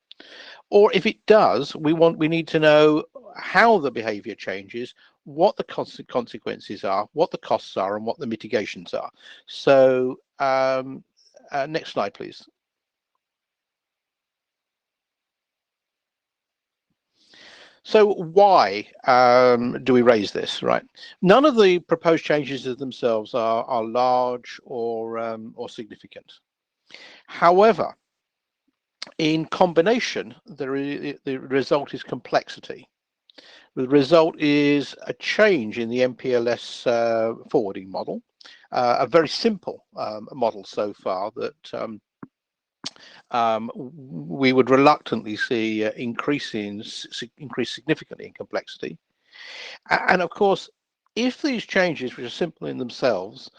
Or if it does, we need to know how the behavior changes, what the consequences are, what the costs are, and what the mitigations are. So next slide, please. So why do we raise this, right? None of the proposed changes themselves are large or significant. However, in combination, the result is complexity. The result is a change in the MPLS forwarding model, a very simple model so far that we would reluctantly see increase significantly in complexity. And of course, if these changes, which are simple in themselves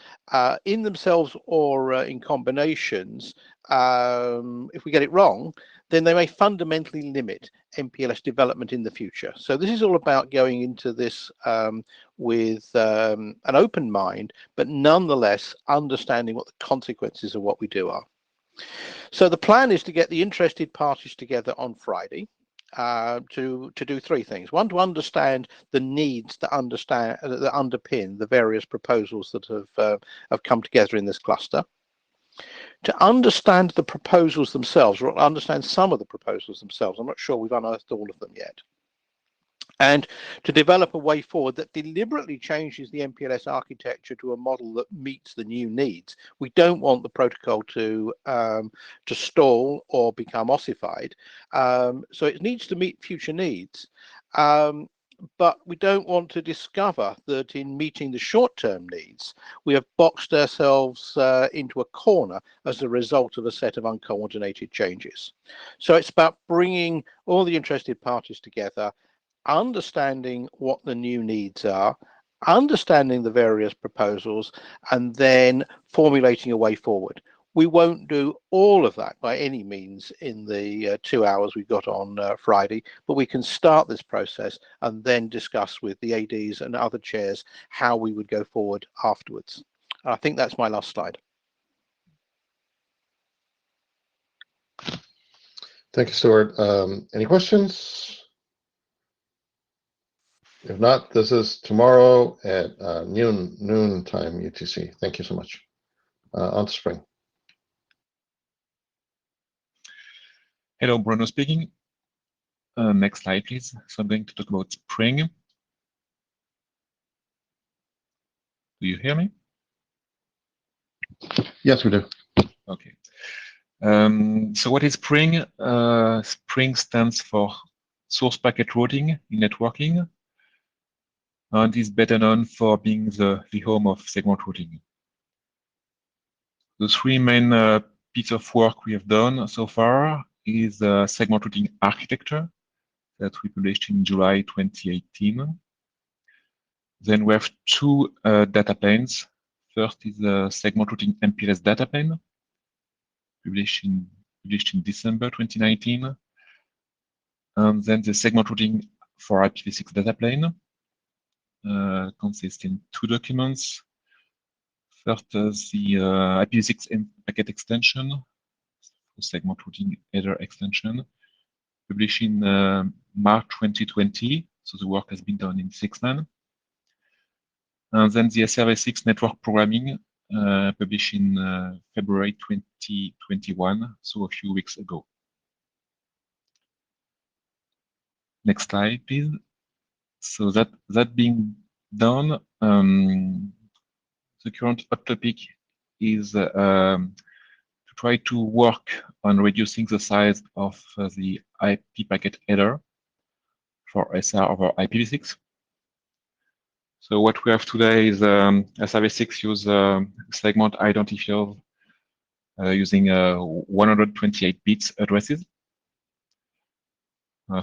or in combinations, if we get it wrong, then they may fundamentally limit MPLS development in the future. So this is all about going into this with an open mind, but nonetheless understanding what the consequences of what we do are. So the plan is to get the interested parties together on Friday to do three things. One, to understand the needs that underpin the various proposals that have come together in this cluster. To understand the proposals themselves, or understand some of the proposals themselves. I'm not sure we've unearthed all of them yet. and to develop a way forward that deliberately changes the MPLS architecture to a model that meets the new needs. We don't want the protocol to stall or become ossified, so it needs to meet future needs. But we don't want to discover that in meeting the short-term needs, we have boxed ourselves into a corner as a result of a set of uncoordinated changes. So it's about bringing all the interested parties together, understanding what the new needs are, understanding the various proposals, and then formulating a way forward. We won't do all of that by any means in the 2 hours we've got on Friday, but we can start this process and then discuss with the ADs and other chairs how we would go forward afterwards. I think that's my last slide. Thank you, Stuart. Any questions? If not, this is tomorrow at noon time UTC. Thank you so much. On to Spring. Hello, Bruno speaking. Next slide, please. So I'm going to talk about Spring. Do you hear me? Yes, we do. Okay. So what is Spring? Spring stands for Source Packet Routing in Networking, and is better known for being the home of segment routing. The three main pieces of work we have done so far is segment routing architecture that we published in July 2018. Then we have two data planes. First is the segment routing MPLS data plane, published in December 2019. And then the segment routing for IPv6 data plane consists in two documents. First is the IPv6 packet extension, segment routing header extension, published in March 2020. So the work has been done in 6 months. And then the SRv6 network programming, published in February 2021, so a few weeks ago. Next slide, please. So that being done, the current hot topic is to try to work on reducing the size of the IP packet header for SR over IPv6. So what we have today is SRv6 use segment identifiers using 128 bits addresses.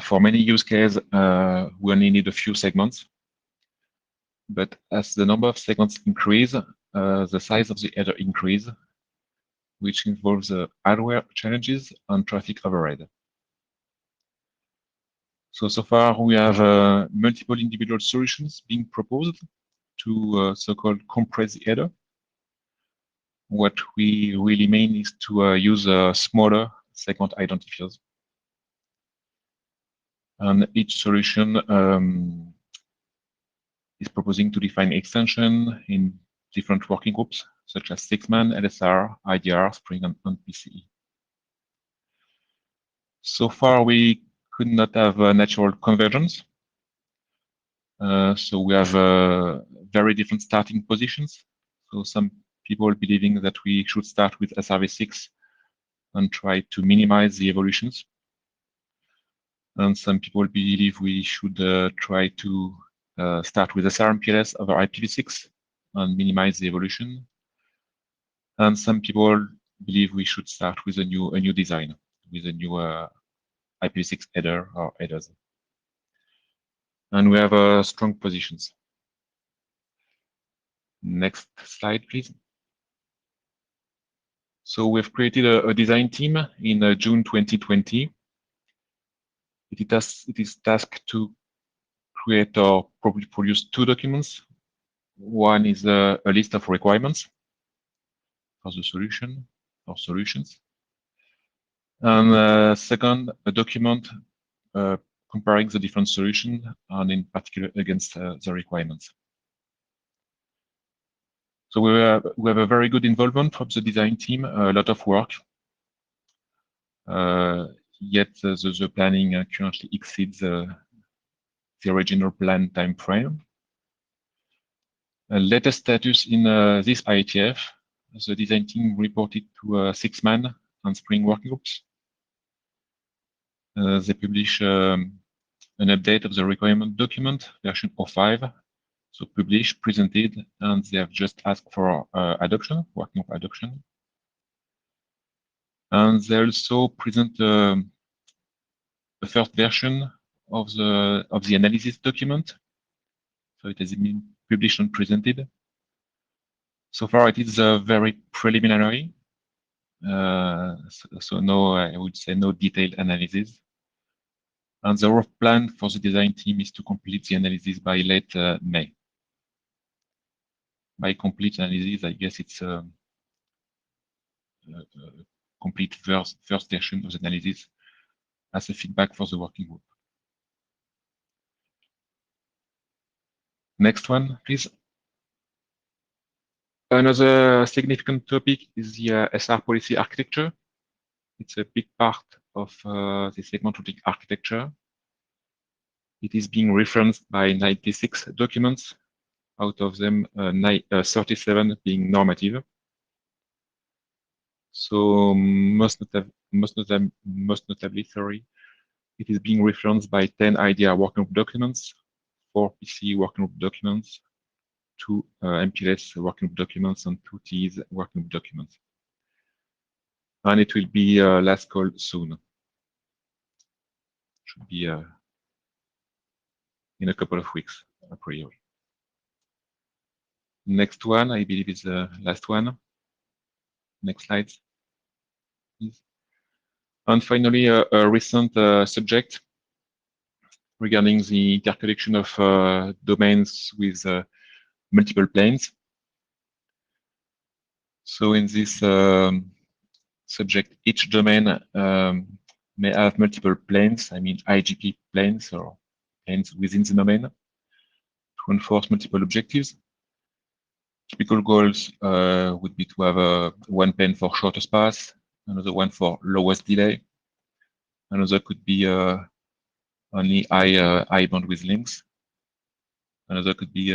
For many use cases, we only need a few segments. But as the number of segments increase, the size of the header increase, which involves hardware challenges and traffic overhead. So far we have multiple individual solutions being proposed to so-called compress the header. What we really mean is to use smaller segment identifiers. And each solution is proposing to define extension in different working groups, such as 6man, LSR, IDR, Spring, and PCE. So far, we could not have natural convergence. So we have very different starting positions. So some people believing that we should start with SRv6 and try to minimize the evolutions. And some people believe we should try to start with SR-MPLS over IPv6 and minimize the evolution. And some people believe we should start with a new design, with a new IPv6 header or headers. And we have strong positions. Next slide, please. So we've created a design team in June 2020. It is tasked to create or produce two documents. One is a list of requirements for the solution or solutions. And second, a document comparing the different solutions and in particular against the requirements. So we have a very good involvement from the design team, a lot of work. Yet the planning currently exceeds the original plan time frame. Latest status in this IETF, the design team reported to 6-man and Spring working groups. They publish an update of the requirement document, version 05. So published, presented, and they have just asked for adoption, working group adoption. And they also present the first version of the analysis document. So it has been published and presented. So far, it is very preliminary. So no, I would say no detailed analysis. And the rough plan for the design team is to complete the analysis by late May. By complete analysis, I guess it's a complete first version of the analysis as a feedback for the working group. Next one, please. Another significant topic is the SR policy architecture. It's a big part of the segment routing architecture. It is being referenced by 96 documents, out of them 37 being normative. So most notably, sorry, it is being referenced by 10 IDR working group documents, 4 PC working group documents, 2 MPLS working group documents, and 2 TEAS working group documents. And it will be last call soon. Should be in a couple of weeks, a priori. Next one, I believe, is the last one. Next slide, please. And finally, a recent subject regarding the interconnection of domains with multiple planes. So in this subject, each domain may have multiple planes, I mean IGP planes or planes within the domain, to enforce multiple objectives. Typical goals would be to have one plane for shortest path, another one for lowest delay, another could be only high bandwidth links, another could be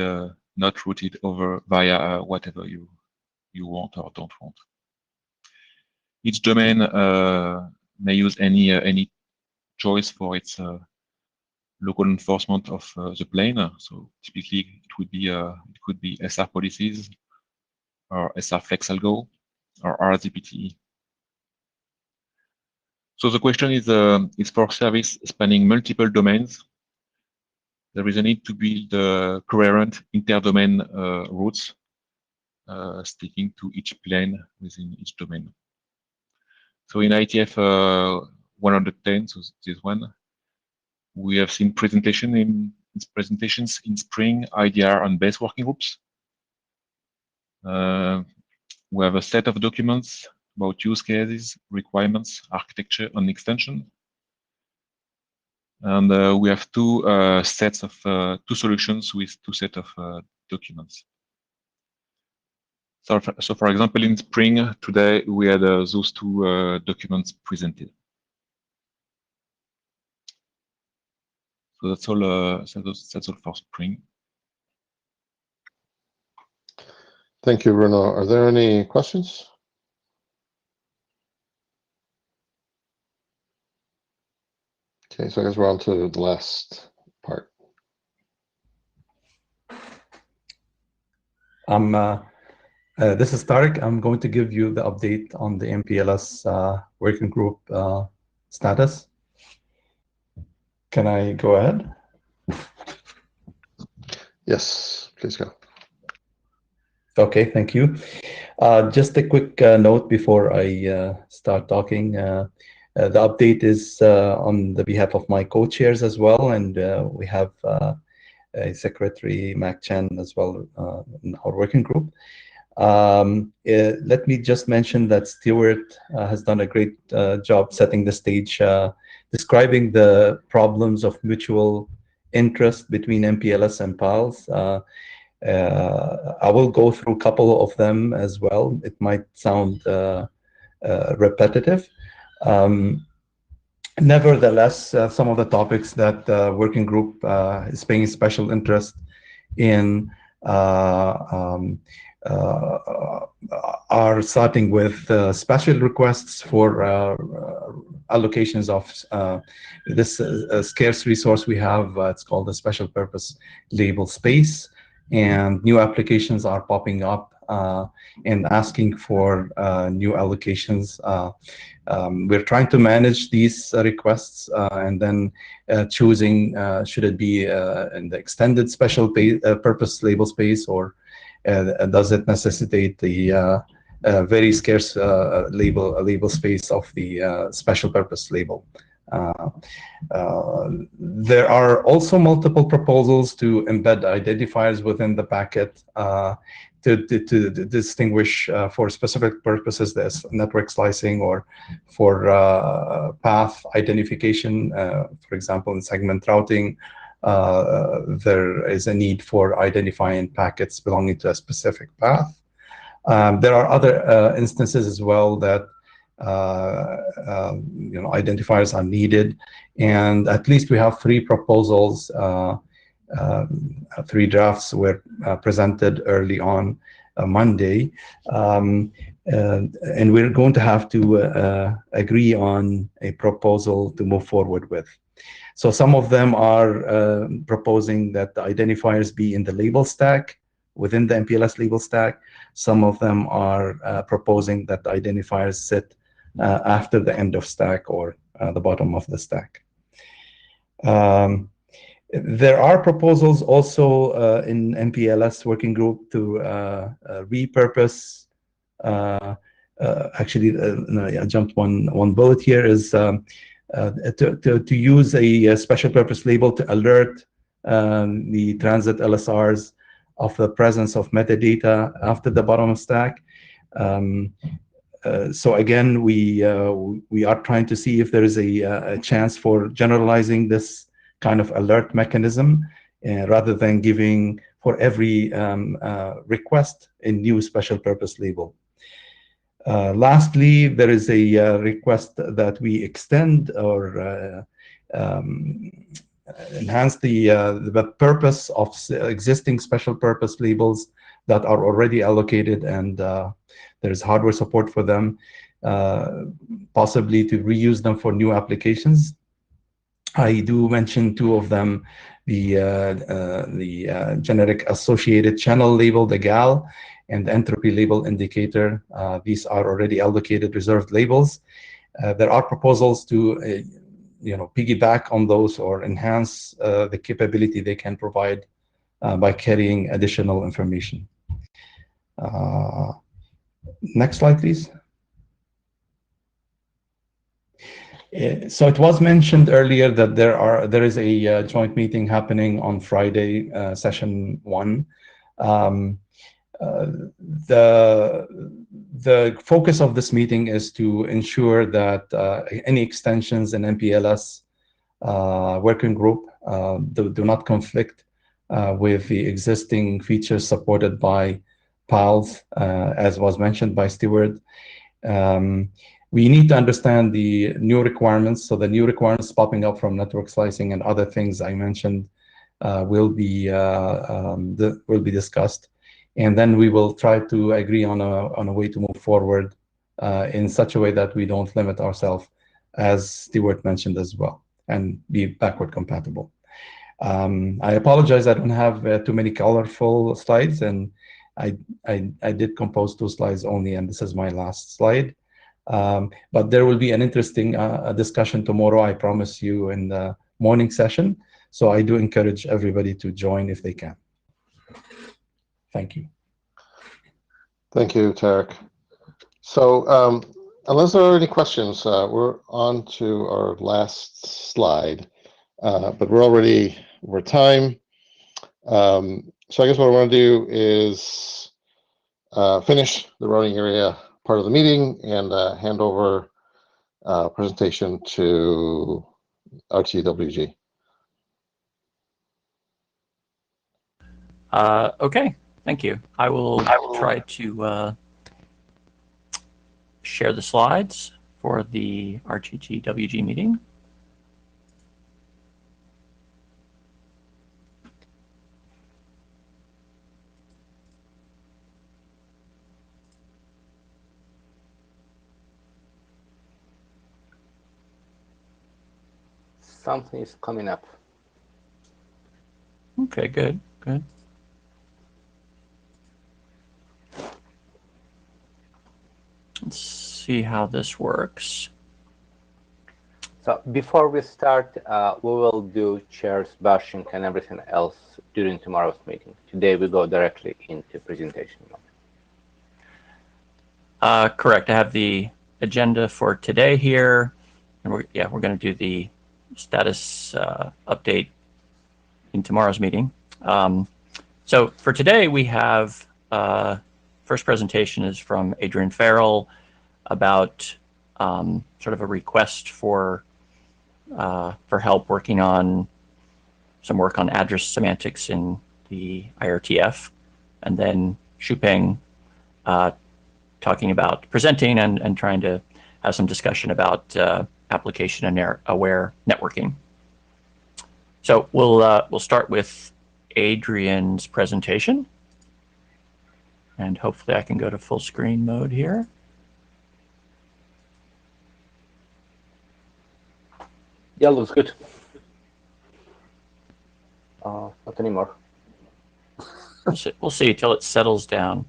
not routed over via whatever you want or don't want. Each domain may use any choice for its local enforcement of the plane. So typically, it could be SR policies or SR flex algo or RZPTE. So the question is for service spanning multiple domains. There is a need to build coherent inter-domain routes sticking to each plane within each domain. So in IETF 110, so this one, we have seen presentations in Spring, IDR, and base working groups. We have a set of documents about use cases, requirements, architecture, and extension. And we have two sets of two solutions with two sets of documents. So for example, in Spring today, we had those two documents presented. So that's all. That's all for Spring. Thank you, Bruno. Are there any questions? Okay, so I guess we're on to the last part. This is Tariq. I'm going to give you the update on the MPLS working group status. Can I go ahead? Yes, please go. Okay, thank you. Just a quick note before I start talking. The update is on the behalf of my co-chairs as well, and we have a secretary, Mac Chen, as well in our working group. Let me just mention that Stuart has done a great job setting the stage, describing the problems of mutual interest between MPLS and PALs. I will go through a couple of them as well. It might sound repetitive. Nevertheless, some of the topics that the working group is paying special interest in are starting with special requests for allocations of this scarce resource we have. It's called the special purpose label space, and new applications are popping up and asking for new allocations. We're trying to manage these requests and then choosing should it be in the extended special purpose label space, or does it necessitate the very scarce label space of the special purpose label. There are also multiple proposals to embed identifiers within the packet to distinguish for specific purposes, there's network slicing or for path identification. For example, in segment routing, there is a need for identifying packets belonging to a specific path. There are other instances as well that identifiers are needed, and at least we have 3 proposals. 3 drafts were presented early on Monday, and we're going to have to agree on a proposal to move forward with. So some of them are proposing that the identifiers be in the label stack, within the MPLS label stack. Some of them are proposing that the identifiers sit after the end of stack or the bottom of the stack. There are proposals also in MPLS working group to repurpose. Actually, no, I jumped one bullet here, is to use a special purpose label to alert the transit LSRs of the presence of metadata after the bottom of stack. So again, we are trying to see if there is a chance for generalizing this kind of alert mechanism rather than giving for every request a new special purpose label. Lastly, there is a request that we extend or enhance the purpose of existing special purpose labels that are already allocated, and there's hardware support for them, possibly to reuse them for new applications. I do mention 2 of them, the generic associated channel label, the GAL, and the entropy label indicator. These are already allocated reserved labels. There are proposals to piggyback on those or enhance the capability they can provide by carrying additional information. Next slide, please. So it was mentioned earlier that there is a joint meeting happening on Friday, session 1. The focus of this meeting is to ensure that any extensions in MPLS working group do not conflict with the existing features supported by PALs, as was mentioned by Stewart. We need to understand the new requirements. So the new requirements popping up from network slicing and other things I mentioned will be discussed, and then we will try to agree on a way to move forward in such a way that we don't limit ourselves, as Stewart mentioned as well, and be backward compatible. I apologize, I don't have too many colorful slides, and I did compose 2 slides only, and this is my last slide. But there will be an interesting discussion tomorrow, I promise you, in the morning session. So I do encourage everybody to join if they can. Thank you. Thank you, Tarek. So unless there are any questions, we're on to our last slide, but we're over time. So I guess what I want to do is finish the routing area part of the meeting and hand over presentation to Rtgarea. Okay, thank you. I will try to share the slides for the Rtgarea meeting. something is coming up. Okay, good, good. Let's see how this works. So before we start, we will do chairs bashing and everything else during tomorrow's meeting. Today we go directly into presentation mode. Correct. I have the agenda for today here, and we're going to do the status update in tomorrow's meeting. So for today, we have first presentation is from Adrian Farrell about sort of a request for help working on some work on address semantics in the IRTF, and then Shupeng talking about presenting and trying to have some discussion about application and aware networking. So we'll start with Adrian's presentation, and hopefully I can go to full screen mode here. Yeah, looks good. Not anymore. We'll see till it settles down.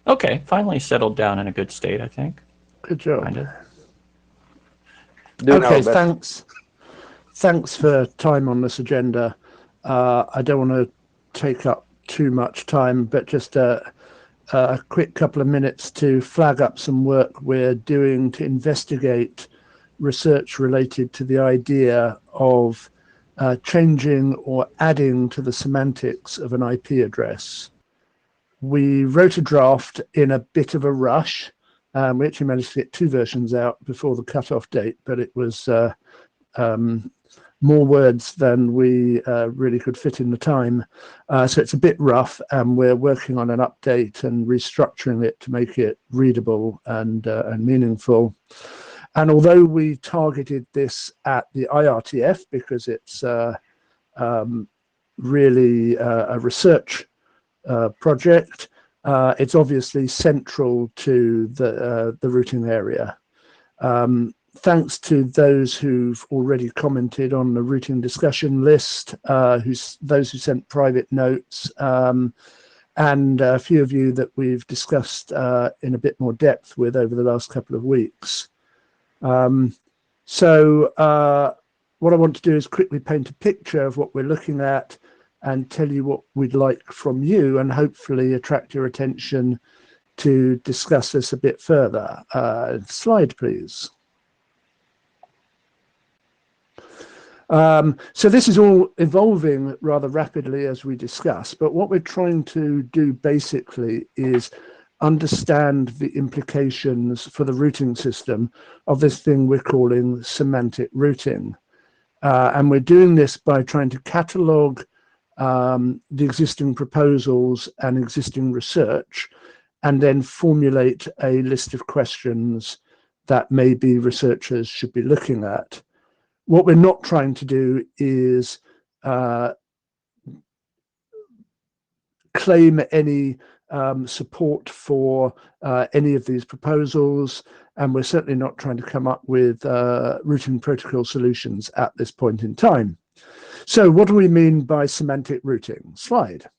Okay, finally settled down in a good state, I think. Good job. Kind of. Okay, thanks. Thanks for time on this agenda. I don't want to take up too much time, but just a quick couple of minutes to flag up some work we're doing to investigate research related to the idea of changing or adding to the semantics of an IP address. We wrote a draft in a bit of a rush. We actually managed to get 2 versions out before the cutoff date, but it was more words than we really could fit in the time. So it's a bit rough, and we're working on an update and restructuring it to make it readable and meaningful. And although we targeted this at the IRTF because it's really a research project, it's obviously central to the routing area. Thanks to those who've already commented on the routing discussion list, those who sent private notes, and a few of you that we've discussed in a bit more depth with over the last couple of weeks. So what I want to do is quickly paint a picture of what we're looking at and tell you what we'd like from you, and hopefully attract your attention to discuss this a bit further. Slide, please. So this is all evolving rather rapidly as we discuss, but what we're trying to do basically is understand the implications for the routing system of this thing we're calling semantic routing. And we're doing this by trying to catalog the existing proposals and existing research, and then formulate a list of questions that maybe researchers should be looking at. What we're not trying to do is claim any support for any of these proposals, and we're certainly not trying to come up with routing protocol solutions at this point in time. So what do we mean by semantic routing? Slide.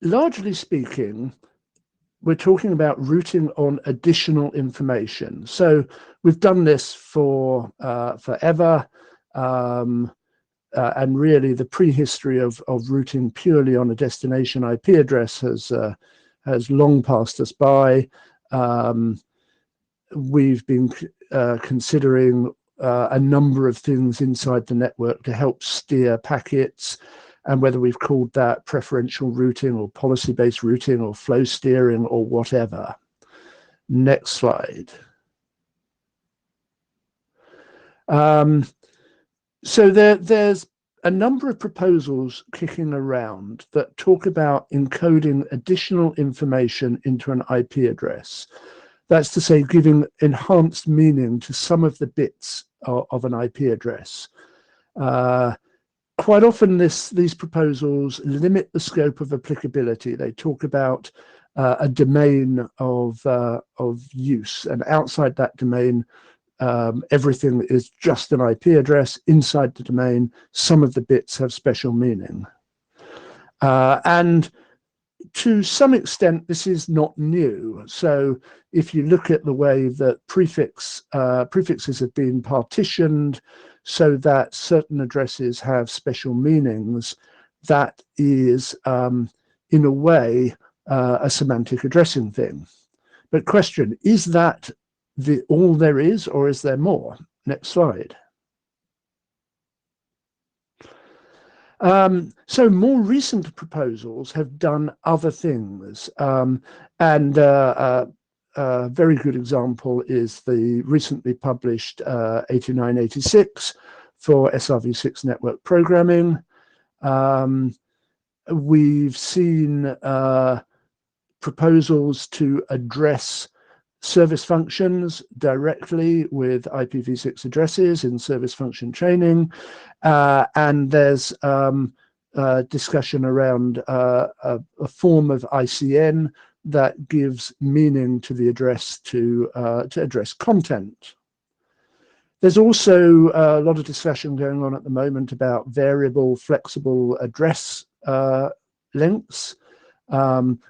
Largely speaking, we're talking about routing on additional information. So we've done this for forever, and really the prehistory of routing purely on a destination IP address has long passed us by. We've been considering a number of things inside the network to help steer packets, and whether we've called that preferential routing or policy-based routing or flow steering or whatever. Next slide. So there's a number of proposals kicking around that talk about encoding additional information into an IP address. That's to say, giving enhanced meaning to some of the bits of an IP address. quite often these proposals limit the scope of applicability. They talk about a domain of use, and outside that domain, everything is just an IP address. Inside the domain, some of the bits have special meaning. And to some extent, this is not new. So if you look at the way that prefixes have been partitioned so that certain addresses have special meanings, that is, in a way, a semantic addressing thing. But question, is that all there is, or is there more? Next slide. So more recent proposals have done other things, and a very good example is the recently published 8986 for SRv6 network programming. We've seen proposals to address service functions directly with IPv6 addresses in service function training, and there's discussion around a form of ICN that gives meaning to the address to address content. There's also a lot of discussion going on at the moment about variable flexible address lengths,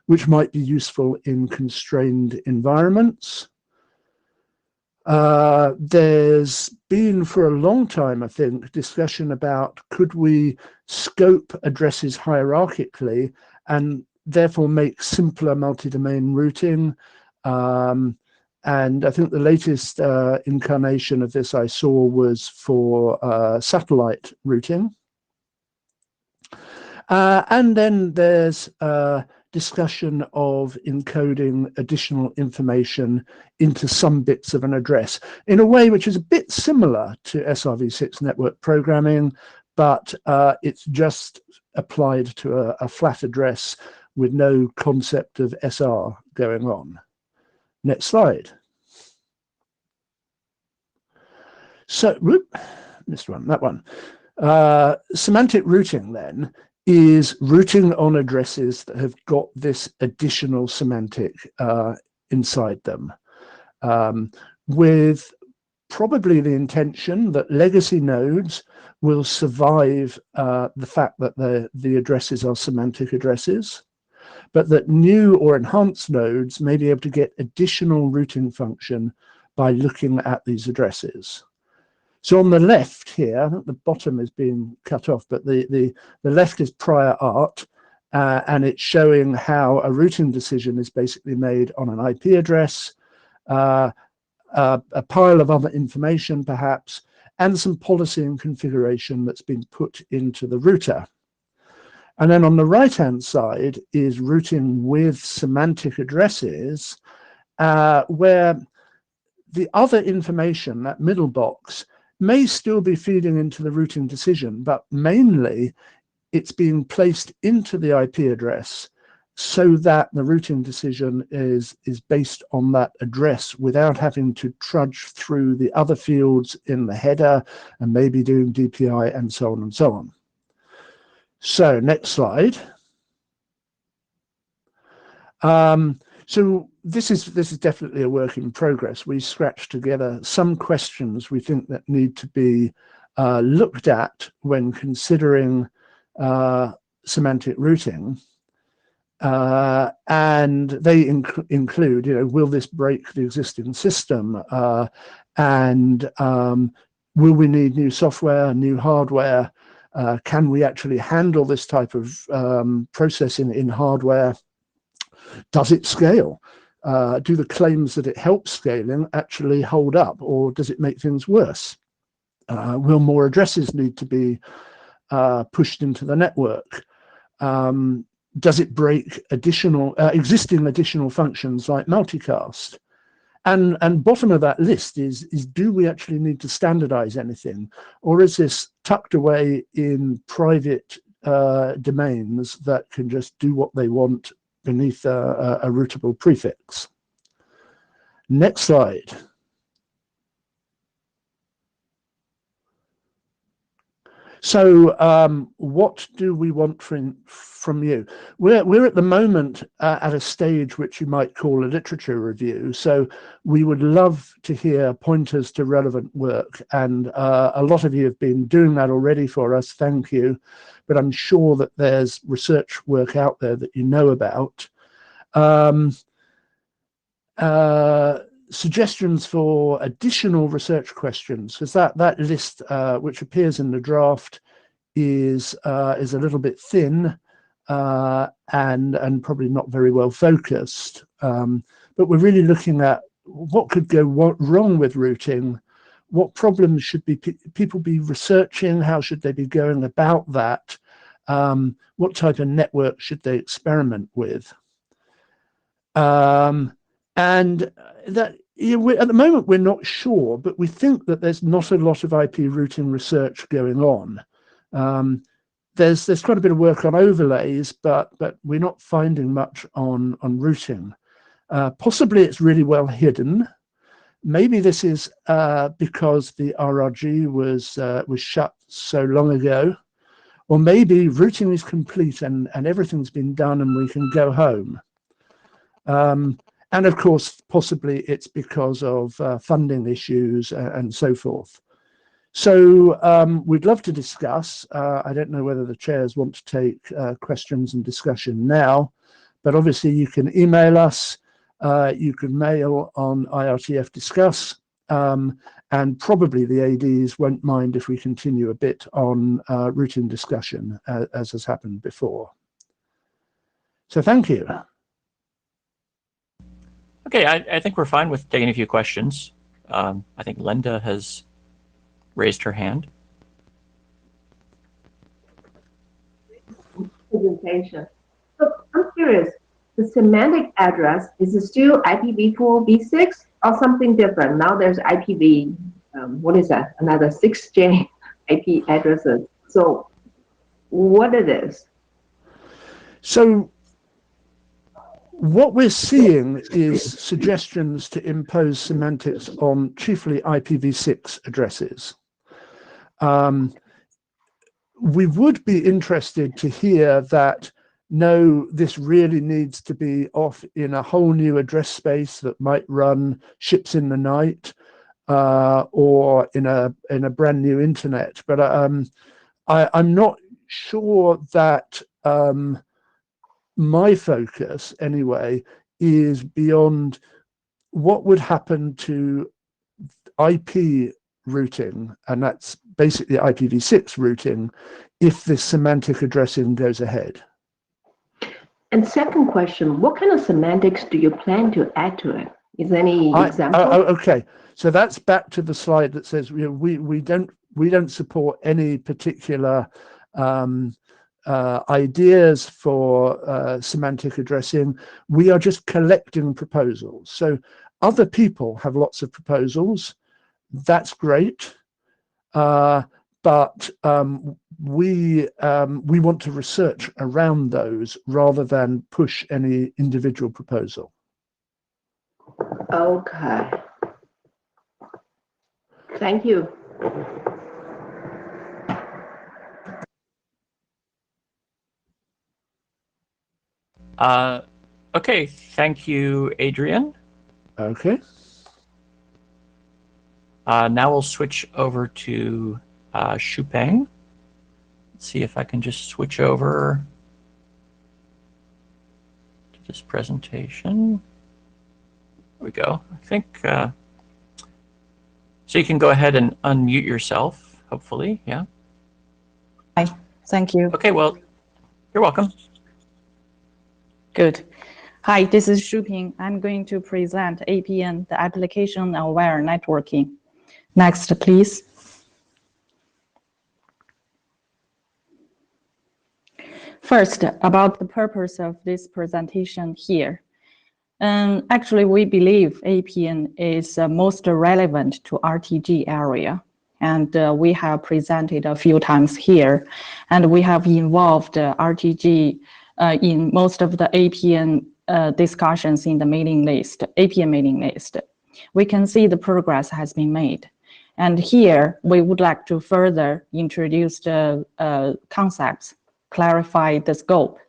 which might be useful in constrained environments. There's been for a long time, I think, discussion about could we scope addresses hierarchically and therefore make simpler multi-domain routing. And I think the latest incarnation of this I saw was for satellite routing. And then there's discussion of encoding additional information into some bits of an address in a way which is a bit similar to SRv6 network programming, but it's just applied to a flat address with no concept of SR going on. Next slide. So, whoop, missed one, that one. Semantic routing then is routing on addresses that have got this additional semantic inside them, with probably the intention that legacy nodes will survive the fact that the addresses are semantic addresses, but that new or enhanced nodes may be able to get additional routing function by looking at these addresses. So on the left here, I think the bottom is being cut off, but the left is prior art, and it's showing how a routing decision is basically made on an IP address, a pile of other information perhaps, and some policy and configuration that's been put into the router. And then on the right-hand side is routing with semantic addresses, where the other information, that middle box, may still be feeding into the routing decision, but mainly it's being placed into the IP address so that the routing decision is based on that address without having to trudge through the other fields in the header and maybe doing DPI and so on and so on. So next slide. So this is definitely a work in progress. We scratched together some questions we think that need to be looked at when considering semantic routing, and they include, will this break the existing system, and will we need new software, new hardware? Can we actually handle this type of processing in hardware? Does it scale? Do the claims that it helps scaling actually hold up, or does it make things worse? Will more addresses need to be pushed into the network? Does it break existing additional functions like multicast? And bottom of that list is do we actually need to standardize anything, or is this tucked away in private domains that can just do what they want beneath a routable prefix? Next slide. So what do we want from you? We're at the moment at a stage which you might call a literature review. So we would love to hear pointers to relevant work. And a lot of you have been doing that already for us. Thank you. But I'm sure that there's research work out there that you know about. Suggestions for additional research questions, because that list which appears in the draft is a little bit thin and probably not very well focused. But we're really looking at what could go wrong with routing, what problems should people be researching, how should they be going about that, what type of network should they experiment with. And that at the moment we're not sure, but we think that there's not a lot of IP routing research going on. There's quite a bit of work on overlays, but we're not finding much on routing. Possibly it's really well hidden. Maybe this is because the RRG was shut so long ago, or maybe routing is complete and everything's been done and we can go home. And of course, possibly it's because of funding issues and so forth. So we'd love to discuss. I don't know whether the chairs want to take questions and discussion now, but obviously you can email us, you can mail on IRTF Discuss, and probably the ADs won't mind if we continue a bit on routing discussion, as has happened before. So thank you. Okay, I think we're fine with taking a few questions. I think Linda has raised her hand. Presentation. So I'm curious, the semantic address, is it still IPv4 v6 or something different? Now there's IPv, what is that? Another 6J IP addresses. So what it is? So what we're seeing is suggestions to impose semantics on chiefly IPv6 addresses. We would be interested to hear that, no, this really needs to be off in a whole new address space that might run ships in the night, or in a brand new internet. But I'm not sure that my focus, anyway, is beyond what would happen to IP routing, and that's basically IPv6 routing, if this semantic addressing goes ahead. And second question, what kind of semantics do you plan to add to it? Is there any example? Okay, so that's back to the slide that says we don't support any particular ideas for semantic addressing. We are just collecting proposals. So other people have lots of proposals. That's great, but we want to research around those rather than push any individual proposal. Okay. Thank you. Okay, thank you, Adrian. Okay. Now we'll switch over to Shupeng. Let's see if I can just switch over to this presentation. There we go. I think, so you can go ahead and unmute yourself, hopefully, yeah? Hi, thank you. Okay, well, you're welcome. Good. Hi, this is Shuping. I'm going to present APN, the Application Aware Networking. Next, please. First, about the purpose of this presentation here. Actually, we believe APN is most relevant to RTG area. And we have presented a few times here. And we have involved RTG in most of the APN discussions in the mailing list, APN mailing list. We can see the progress has been made. And here we would like to further introduce the concepts, clarify the scope,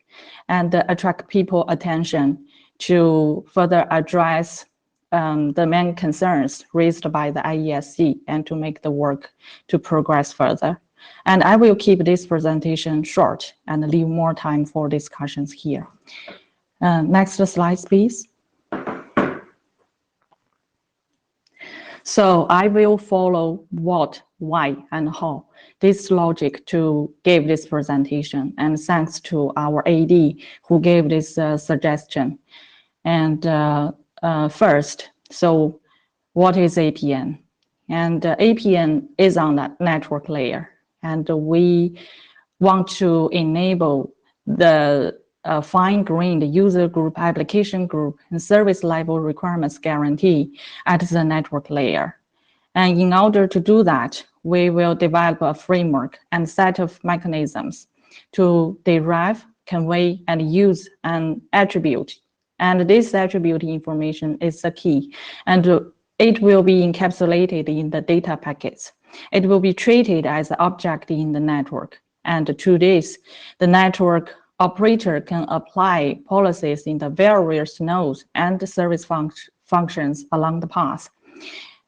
and attract people attention to further address the main concerns raised by the IESC and to make the work to progress further. And I will keep this presentation short and leave more time for discussions here. Next slide, please. So I will follow what, why, and how this logic to give this presentation. And thanks to our AD who gave this suggestion. And first, so what is APN? And APN is on that network layer. And we want to enable the fine-grained user group, application group, and service level requirements guarantee at the network layer. And in order to do that, we will develop a framework and set of mechanisms to derive, convey, and use an attribute. And this attribute information is the key. And it will be encapsulated in the data packets. It will be treated as an object in the network. And to this, the network operator can apply policies in the various nodes and the service functions along the path.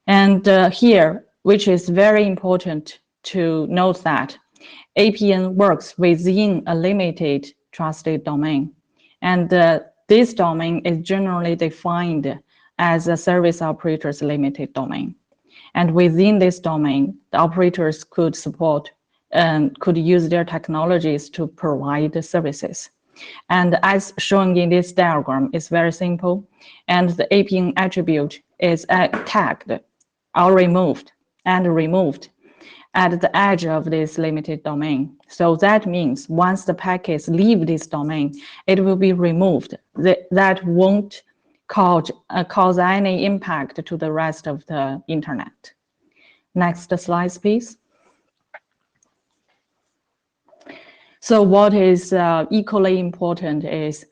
And here, which is very important to note that APN works within a limited trusted domain. And this domain is generally defined as a service operator's limited domain. And within this domain, the operators could support and could use their technologies to provide the services. And as shown in this diagram, it's very simple. And the APN attribute is tagged or removed at the edge of this limited domain. So that means once the packets leave this domain, it will be removed. That won't cause any impact to the rest of the internet. Next slide, please. So what is equally important is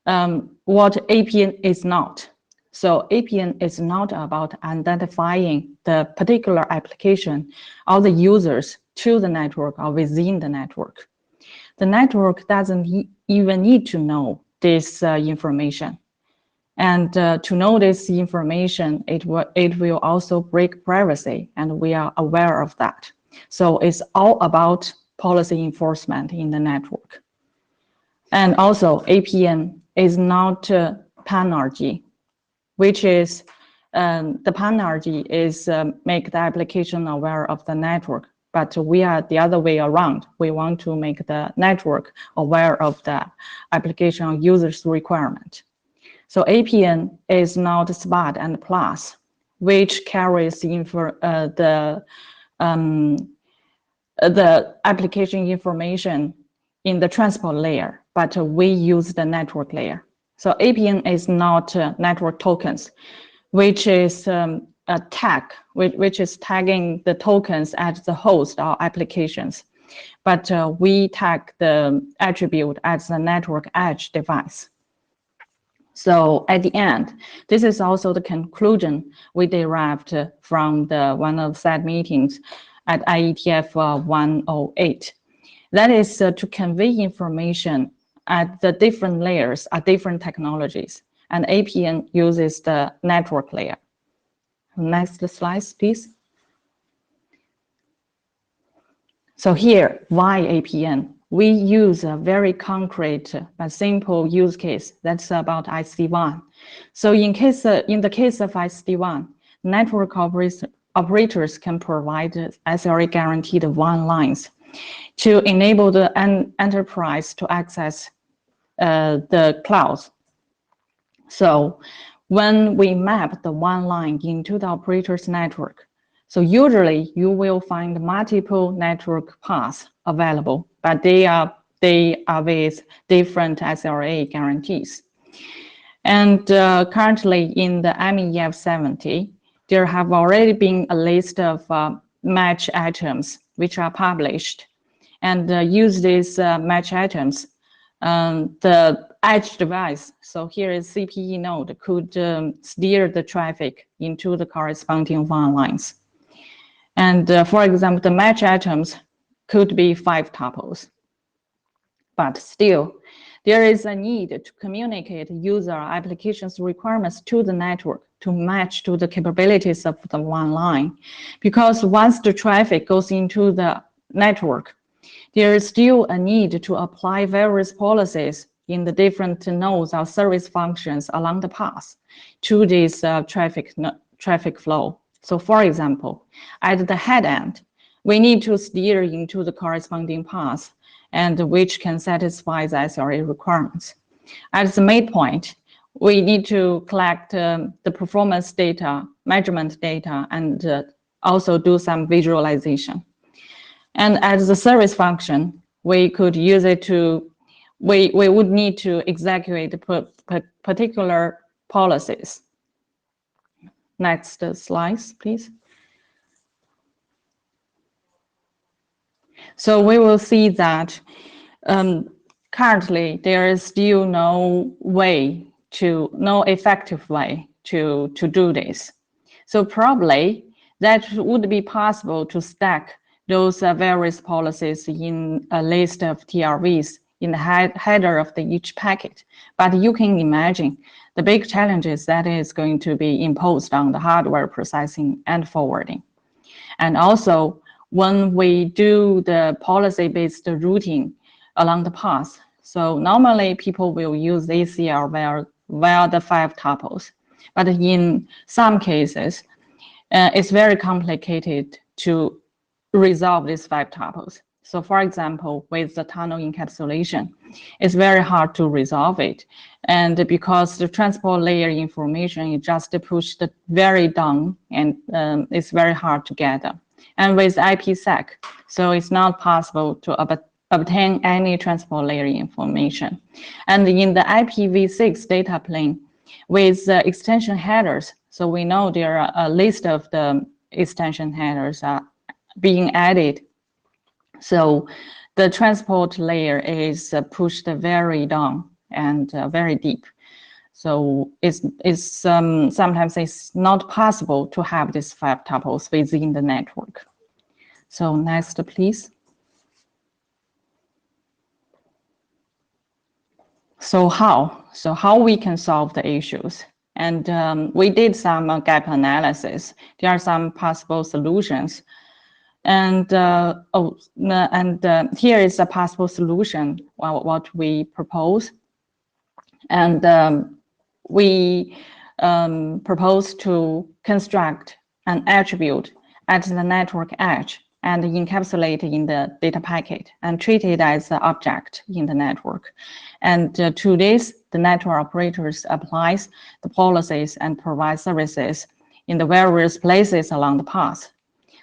what APN is not. So APN is not about identifying the particular application or the users to the network or within the network. The network doesn't even need to know this information. And to know this information, it will also break privacy, and we are aware of that. So it's all about policy enforcement in the network. And also APN is not PAN-RG, which is the PAN-RG is make the application aware of the network, but we are the other way around. We want to make the network aware of the application or user's requirement. So APN is not SPAD and PLUS, which carries the application information in the transport layer, but we use the network layer. So APN is not network tokens, which is a tag, which is tagging the tokens at the host or applications. But we tag the attribute as the network edge device. So at the end, this is also the conclusion we derived from one of the SAT meetings at IETF 108. That is to convey information at the different layers at different technologies, and APN uses the network layer. Next slide, please. So here, why APN? We use a very concrete but simple use case that's about SD-WAN. So in the case of SD-WAN, network operators can provide SLA guaranteed WAN lines to enable the enterprise to access the clouds. So when we map the WAN line into the operator's network, so usually you will find multiple network paths available, but they are with different SLA guarantees. And currently in the MEF 70, there have already been a list of match items which are published. And use these match items, the edge device, so here is CPE node, could steer the traffic into the corresponding WAN lines. And for example, the match items could be 5 tuples. But still, there is a need to communicate user applications requirements to the network to match to the capabilities of the one line. Because once the traffic goes into the network, there is still a need to apply various policies in the different nodes or service functions along the path to this traffic flow. So for example, at the head end, we need to steer into the corresponding path and which can satisfy the SLA requirements. At the midpoint, we need to collect the performance data, measurement data, and also do some visualization. And as the service function, we could use it to, we would need to execute particular policies. Next slides, please. So we will see that currently there is still no effective way to do this. So probably that would be possible to stack those various policies in a list of TRVs in the header of each packet. But you can imagine the big challenges that is going to be imposed on the hardware processing and forwarding. And also, when we do the policy-based routing along the path, so normally people will use ACL via the 5 tuples. But in some cases, it's very complicated to resolve these 5 tuples. So for example, with the tunnel encapsulation, it's very hard to resolve it. And because the transport layer information is just pushed very down and it's very hard to gather. And with IPsec, so it's not possible to obtain any transport layer information. And in the IPv6 data plane, with extension headers, so we know there are a list of the extension headers are being added. So the transport layer is pushed very down and very deep. So sometimes it's not possible to have these 5 tuples within the network. So next, please. So how we can solve the issues? And we did some gap analysis. There are some possible solutions. And here is a possible solution, what we propose. And we propose to construct an attribute at the network edge and encapsulate it in the data packet and treat it as an object in the network. And to this, the network operators applies the policies and provide services in the various places along the path.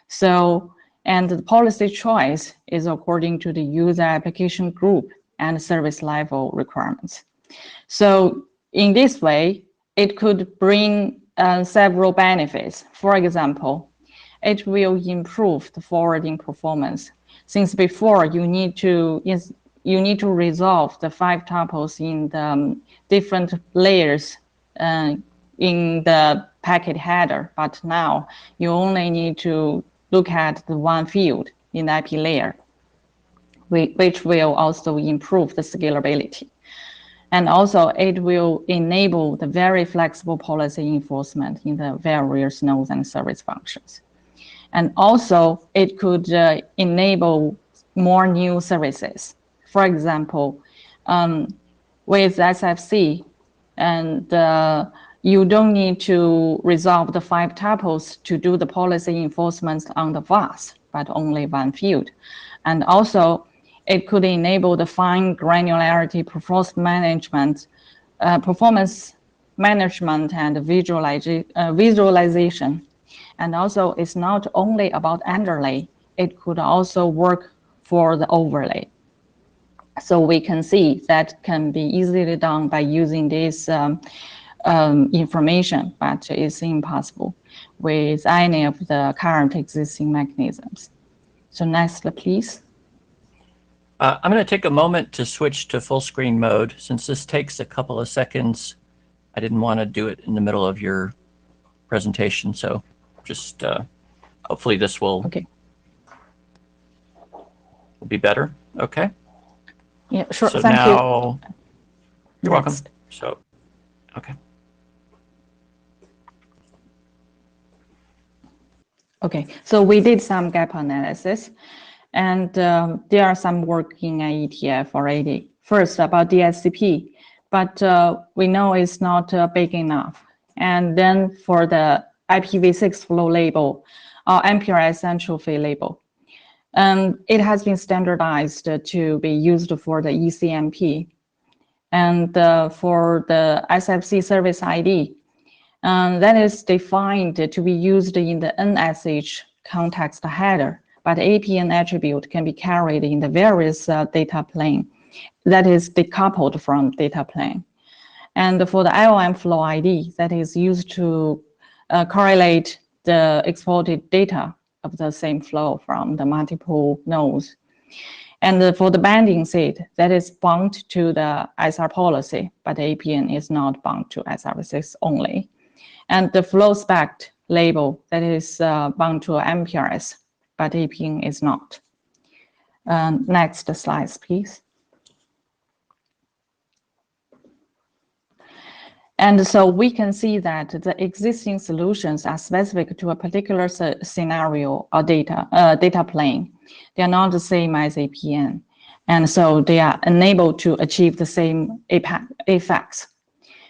So, and the policy choice is according to the user application group and service level requirements. So in this way, it could bring several benefits. For example, it will improve the forwarding performance. Since before you need to resolve the 5 tuples in the different layers in the packet header, but now you only need to look at the one field in the IP layer, which will also improve the scalability. And also it will enable the very flexible policy enforcement in the various nodes and service functions. And also it could enable more new services. For example, with SFC, and you don't need to resolve the 5 tuples to do the policy enforcement on the VAS, but only one field. And also, it could enable the fine granularity performance management and visualization. And also, it's not only about underlay, it could also work for the overlay. So we can see that can be easily done by using this information, but it's impossible with any of the current existing mechanisms. So next, please. I'm going to take a moment to switch to full screen mode. Since this takes a couple of seconds, I didn't want to do it in the middle of your presentation, so just hopefully this will be better. Okay. Yeah, sure. So Thank now, you. You're welcome. Next. So, okay. Okay, so we did some gap analysis, and there are some work in IETF already. First, about DSCP, but we know it's not big enough. And then for the IPv6 flow label, or MPLS entropy label, it has been standardized to be used for the ECMP. And for the SFC service ID, that is defined to be used in the NSH context header, but APN attribute can be carried in the various data plane that is decoupled from data plane. And for the IOM flow ID, that is used to correlate the exported data of the same flow from the multiple nodes. And for the banding seed, that is bound to the SR policy, but APN is not bound to SR6 only. And the flow spec label, that is bound to MPRS, but APN is not. Next slide, please. And so we can see that the existing solutions are specific to a particular scenario or data plane. They are not the same as APN. And so they are unable to achieve the same effects.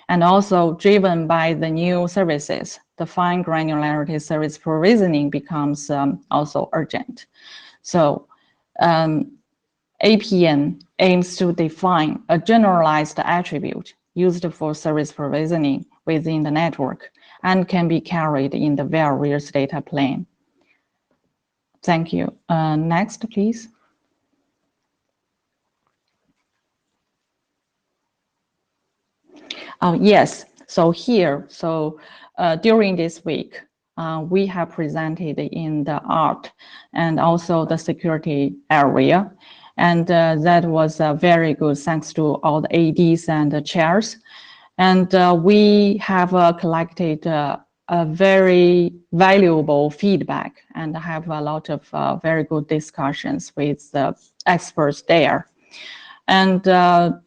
And also driven by the new services, the fine granularity service provisioning becomes also urgent. So APN aims to define a generalized attribute used for service provisioning within the network and can be carried in the various data plane. Thank you. Next, please. Yes, so here, during this week, we have presented in the art and also the security area. And that was very good, thanks to all the ADs and the chairs. And we have collected a very valuable feedback and have a lot of very good discussions with the experts there. And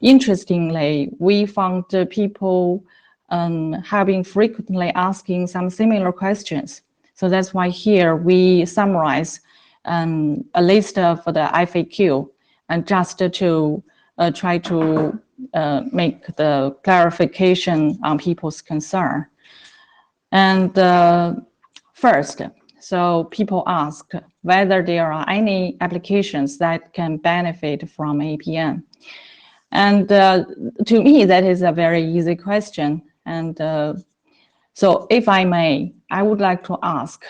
interestingly, we found people have been frequently asking some similar questions. So that's why here we summarize a list of the FAQ, and just to try to make the clarification on people's concern. And first, so people ask whether there are any applications that can benefit from APN. And to me, that is a very easy question. And so if I may, I would like to ask,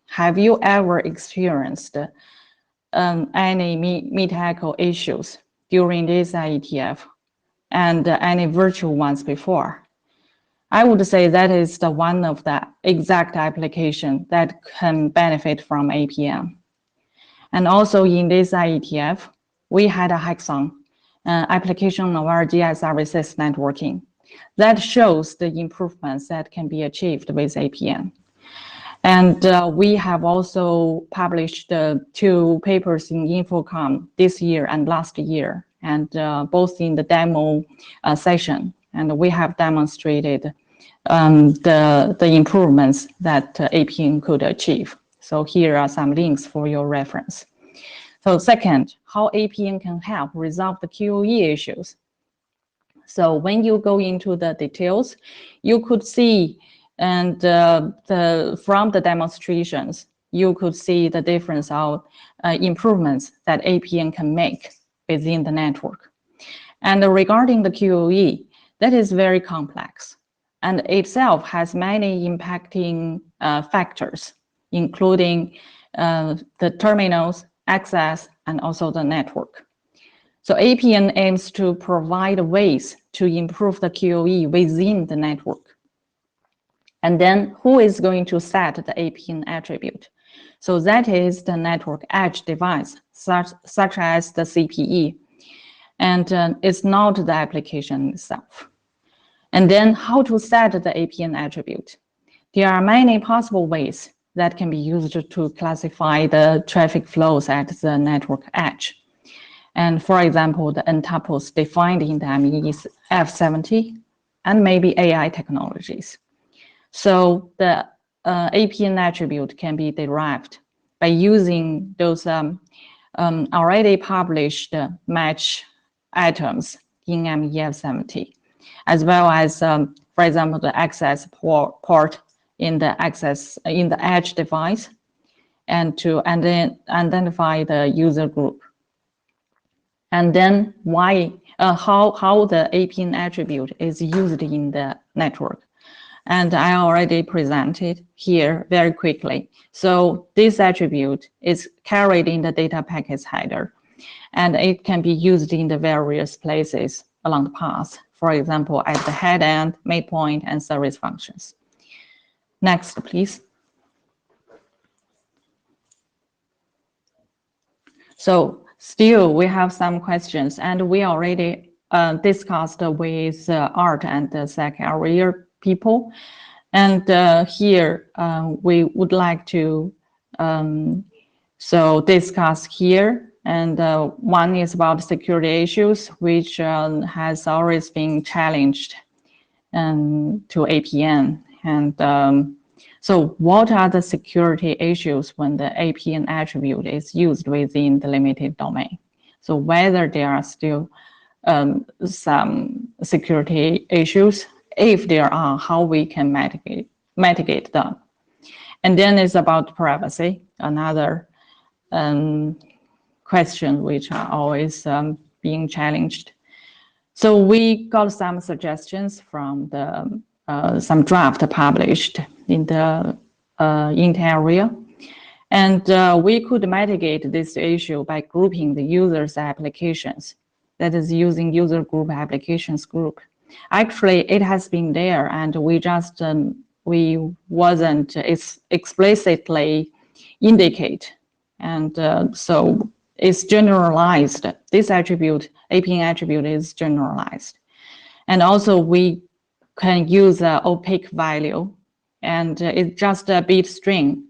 have you ever experienced any meet-echo issues during this IETF and any virtual ones before? I would say that is the one of the exact application that can benefit from APN. And also in this IETF, we had a hackathon application of our GS services networking that shows the improvements that can be achieved with APN. And we have also published 2 papers in InfoComm this year and last year, and both in the demo session. And we have demonstrated the improvements that APN could achieve. So here are some links for your reference. So second, how APN can help resolve the QoE issues. So when you go into the details, you could see, and from the demonstrations, you could see the difference of improvements that APN can make within the network. And regarding the QoE, that is very complex, and itself has many impacting factors, including the terminals, access, and also the network. So APN aims to provide ways to improve the QoE within the network. And then who is going to set the APN attribute? So that is the network edge device, such as the CPE. And it's not the application itself. And then how to set the APN attribute? There are many possible ways that can be used to classify the traffic flows at the network edge. And for example, the n-tuples defined in the MEF70 and maybe AI technologies. So the APN attribute can be derived by using those already published match items in MEF70, as well as, for example, the access port in the edge device, and to identify the user group. And then how the APN attribute is used in the network. And I already presented here very quickly. So this attribute is carried in the data packets header, and it can be used in the various places along the path. For example, at the head end, midpoint, and service functions. Next, please. So still, we have some questions, and we already discussed with Art and the Rtgarea people. And here we would like to discuss here. And one is about security issues, which has always been challenged to APN. And so what are the security issues when the APN attribute is used within the limited domain? So whether there are still some security issues, if there are, how we can mitigate them. And then it's about privacy, another question which are always being challenged. So we got some suggestions from the some draft published in the area, and we could mitigate this issue by grouping the user's applications, that is using user group applications group. Actually, it has been there, and we just we wasn't explicitly indicate, and so it's generalized. This attribute, APN attribute, is generalized, and also we can use an opaque value, and it's just a bit string.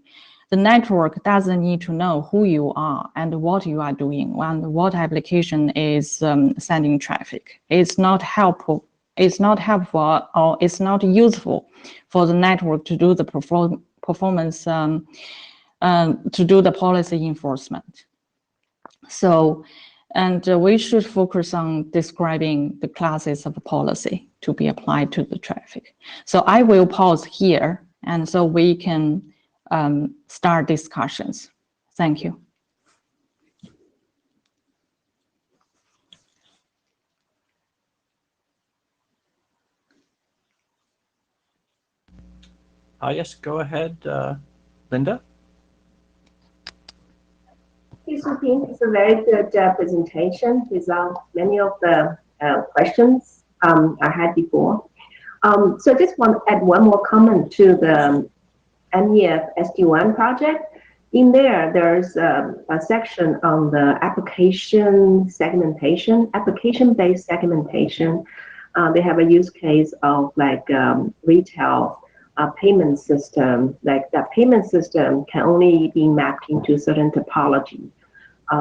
The network doesn't need to know who you are and what you are doing and what application is sending traffic. It's not helpful. It's not helpful, or it's not useful for the network to do the performance, to do the policy enforcement. So, and we should focus on describing the classes of policy to be applied to the traffic. So I will pause here, and so we can start discussions. Thank you. Yes, go ahead, Linda. It's a very good presentation with many of the questions I had before. So I just want to add one more comment to the MEF SD1 project. In there, there's a section on the application segmentation, application-based segmentation. They have a use case of like retail payment system. Like that payment system can only be mapped into certain topology,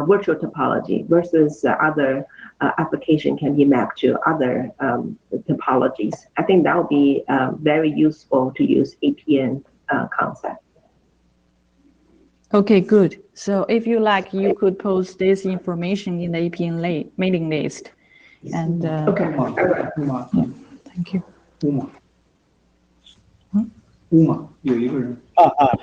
virtual topology, versus other application can be mapped to other topologies. I think that would be very useful to use APN concept. Okay, good. So if you like, you could post this information in the APN mailing list. And okay. Yeah, thank you.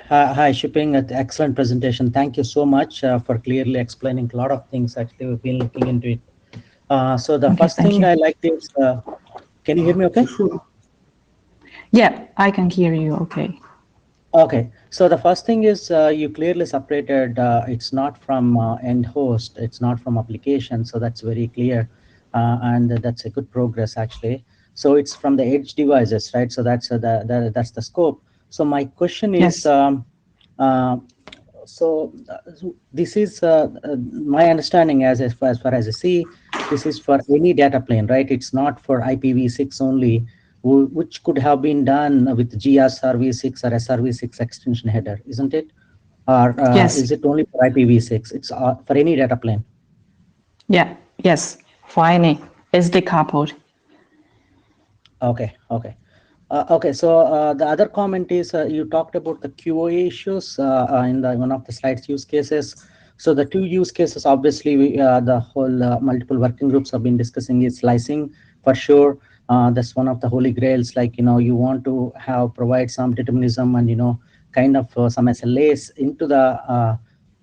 Hi, Shipping. Excellent presentation. Thank you so much for clearly explaining a lot of things. Actually, we've been looking into it. So the first thing I like is, can you hear me okay? Yeah, I can hear you okay. Okay, so the first thing is you clearly separated, it's not from end host, it's not from application, so that's very clear, and that's a good progress actually. So it's from the edge devices, right? So that's that's the scope. So my question is, yes. So this is my understanding as far as I see, this is for any data plane, right? It's not for IPv6 only. which could have been done with GSRv6 or SRv6 extension header, isn't it? Or Yes. is it only for IPv6? It's for any data plane. Yeah. Yes. For any, it's decoupled. Okay. Okay. Okay, so the other comment is you talked about the QoA issues in one of the slides use cases. So the two use cases, obviously, the whole multiple working groups have been discussing is slicing for sure. That's one of the holy grails. Like, you want to provide some determinism and kind of some SLAs into the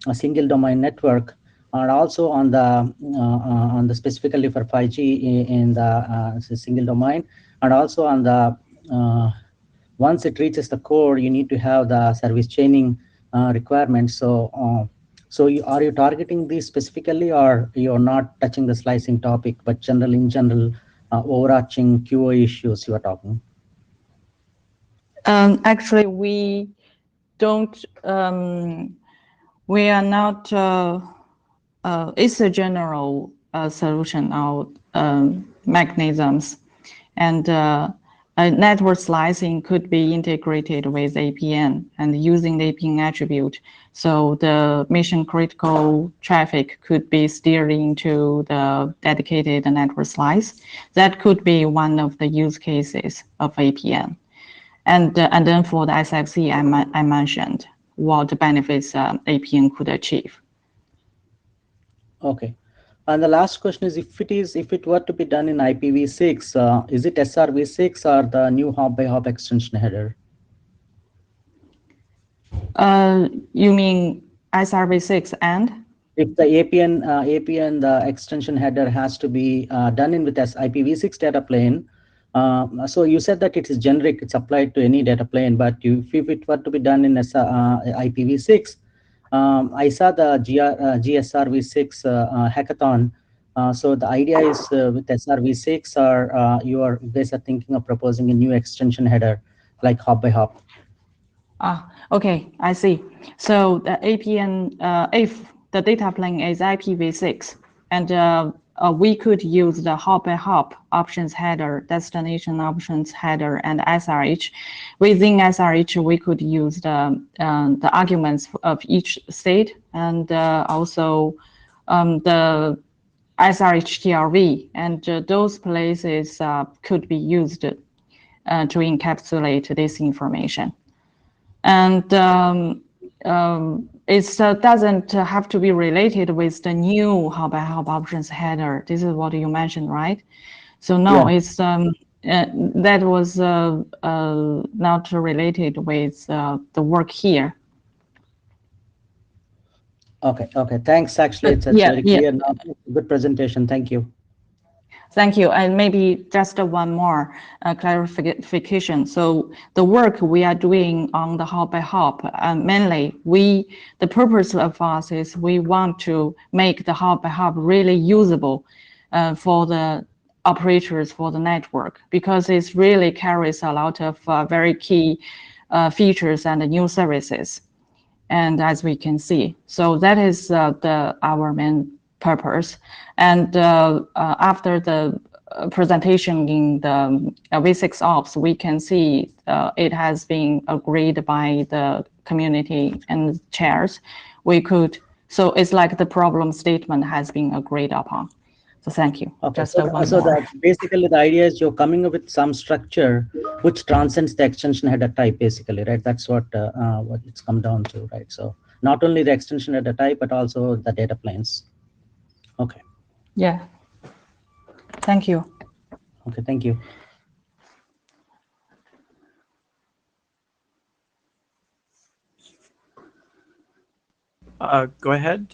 a single domain network, and also on the specifically for 5G in the single domain, and also on the once it reaches the core, you need to have the service chaining requirements. So, are you targeting these specifically, or you're not touching the slicing topic, but in general, overarching QoA issues you are talking? Actually, we don't. We are not. It's a general solution of mechanisms, and network slicing could be integrated with APN and using the APN attribute. So the mission critical traffic could be steered into the dedicated network slice. That could be one of the use cases of APN. And then for the SFC, I mentioned what the benefits APN could achieve. Okay. And the last question is, if it were to be done in IPv6, is it SRv6 or the new hop-by-hop extension header? You mean SRv6 and? If the APN, the extension header has to be done in with IPv6 data plane, so you said that it is generic, it's applied to any data plane, but if it were to be done in IPv6, I saw the GSRv6 hackathon. So the idea is with SRv6, or you guys are thinking of proposing a new extension header like hop by hop? Okay, I see. So the APN, if the data plane is IPv6, and we could use the hop by hop options header, destination options header, and SRH. Within SRH, we could use the arguments of each state, and also the SRHTRV, and those places could be used to encapsulate this information. And it doesn't have to be related with the new hop-by-hop options header. This is what you mentioned, right? So no, yeah. It's that was not related with the work here. Okay. Okay. Thanks. Actually, it's very clear now. Good presentation. Thank you. Thank you. And maybe just one more clarification. So the work we are doing on the hop by hop, mainly the purpose of us is we want to make the hop by hop really usable for the operators for the network, because it really carries a lot of very key features and new services. And as we can see, so that is our main purpose. And after the presentation in the V6 Ops, we can see it has been agreed by the community and chairs. So it's like the problem statement has been agreed upon. So thank you. Okay, so basically the idea is you're coming up with some structure which transcends the extension header type, basically, right? That's what it's come down to, right? So not only the extension header type, but also the data planes. Okay. Yeah. Thank you. Okay, thank you. Go ahead,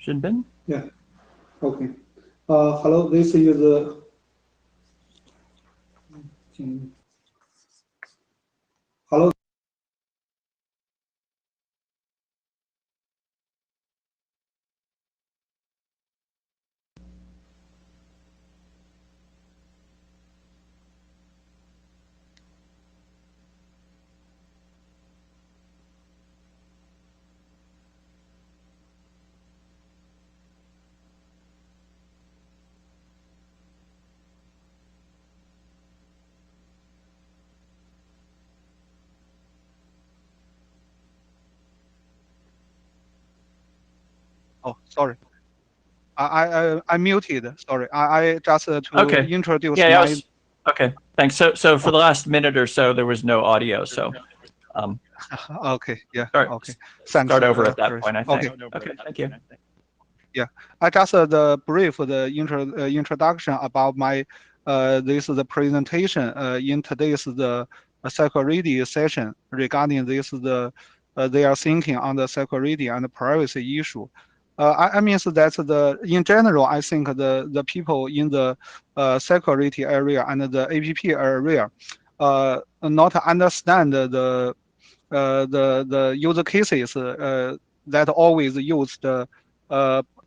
Xinbin. Yeah. Okay. Hello, this is hello. Oh, sorry. I muted. Sorry. I just to Okay. introduce Yeah, my. okay. Thanks. So for the last minute or so, there was no audio. So Okay. Yeah. start Okay. Thanks. start over at that Chris. point, I think. Okay. Okay. Thank you. Yeah. I just the brief the introduction about my this is the presentation in today's the security session regarding this the they are thinking on the security and the privacy issue. I mean so that's the in general I think the people in the security area and the APP area not understand the user cases that always used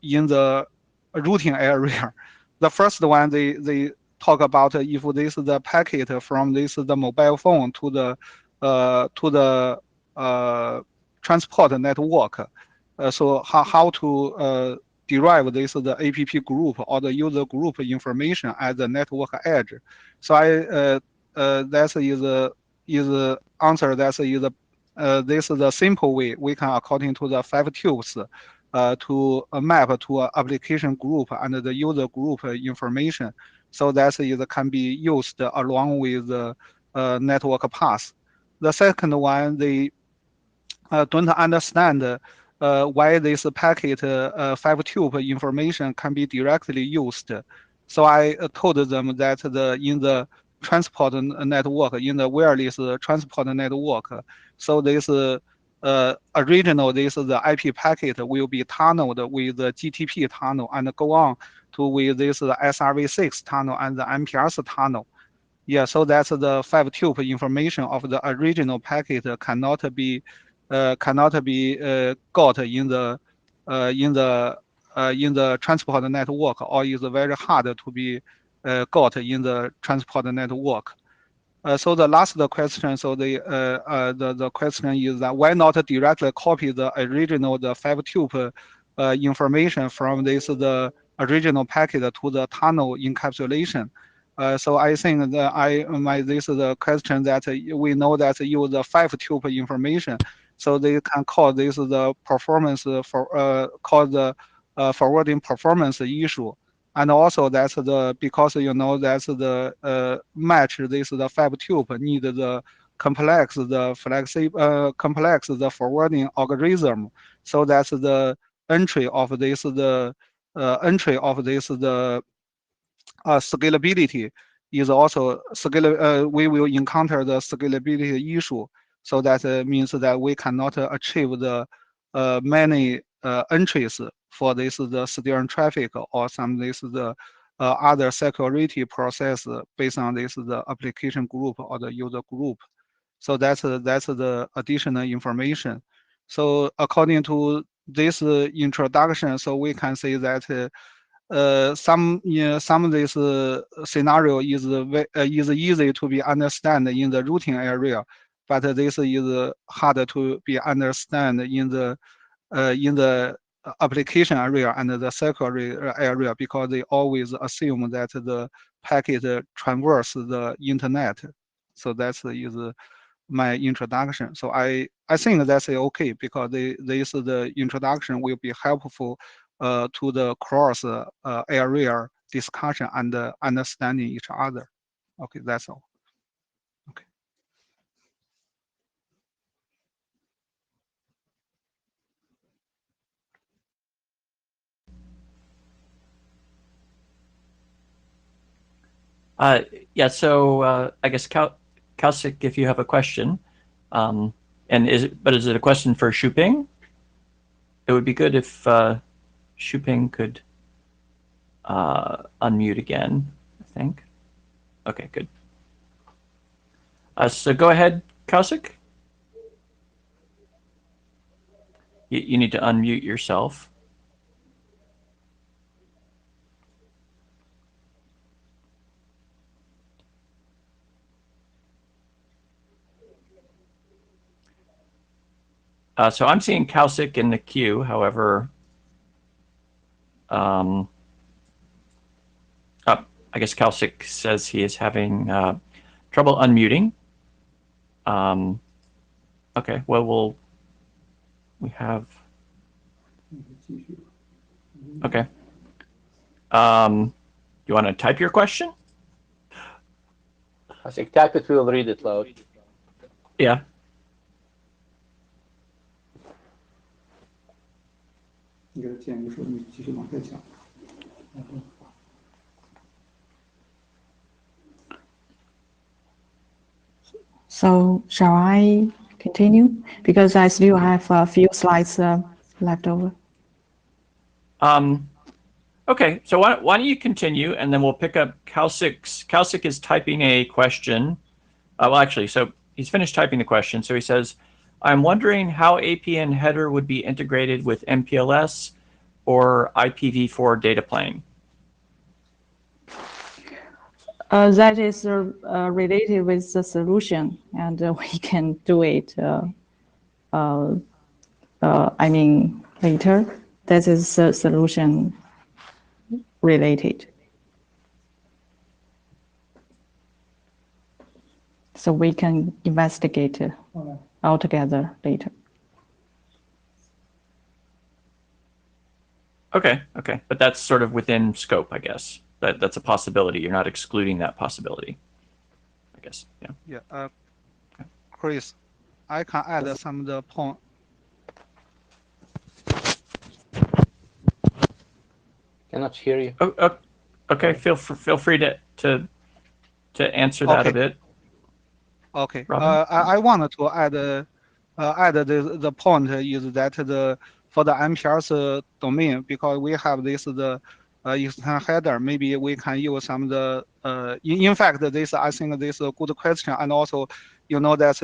in the routing area. The first one they talk about if this is the packet from this the mobile phone to the transport network. So how to derive this the APP group or the user group information at the network edge. So that is answer that is this is the simple way we can according to the 5 tubes to map to a application group and the user group information. So that is can be used along with the network path. The second one, they don't understand why this packet 5 tube information can be directly used. So I told them that in the transport network, in the wireless transport network, so this original this the IP packet will be tunneled with the GTP tunnel and go on to with this SRv6 tunnel and the MPRS tunnel. Yeah, so that's the 5 tube information of the original packet cannot be got in the transport network, or is very hard to be got in the transport network. So the last question, so the question is that why not directly copy the original the 5 tube information from this the original packet to the tunnel encapsulation? So I think that this is the question that we know that use the 5 tube information, so they can call this the performance for call the forwarding performance issue. And also that's the because you know that's the match this the 5 tube need the complex the forwarding algorithm. So that's the entry of this the scalability is also we will encounter the scalability issue. So that means that we cannot achieve the many entries for this the steering traffic or some this the other security process based on this the application group or the user group. So that's the additional information. So according to this introduction, so we can say that some of this scenario is easy to be understand in the routing area, but this is hard to be understand in the application area and the security area, because they always assume that the packet traverse the internet. So that's is my introduction. So I think that's okay, because this the introduction will be helpful to the cross area discussion and understanding each other. Okay, that's all. Okay. Yeah, so I guess Kausik, if you have a question, and is it a question for Shuping? It would be good if Shuping could unmute again, I think. Okay, good. So go ahead, Kausik. You need to unmute yourself. So I'm seeing Kausik in the queue, however, I guess Kausik says he is having trouble unmuting. Okay, well, we have. Okay. You want to type your question? I think type it, we'll read it loud. Yeah. So shall I continue? Because I still have a few slides left over. Okay, so why don't you continue, and then we'll pick up Kausik. Kausik is typing a question. Well, actually, so he's finished typing the question. So he says, I'm wondering how APN header would be integrated with MPLS or IPv4 data plane. That is related with the solution, and we can do it, I mean, later. That is solution related. So we can investigate all together later. Okay, but that's sort of within scope, I guess. That's a possibility. You're not excluding that possibility, I guess. Yeah. Yeah. Chris, I can add some of the point. Cannot hear you. Oh, okay. Feel free to answer that a bit. Okay. Robin? I wanted to add the point is that for the MPLS domain, because we have this external header, maybe we can use some of the in fact this, I think this is a good question, and also you know that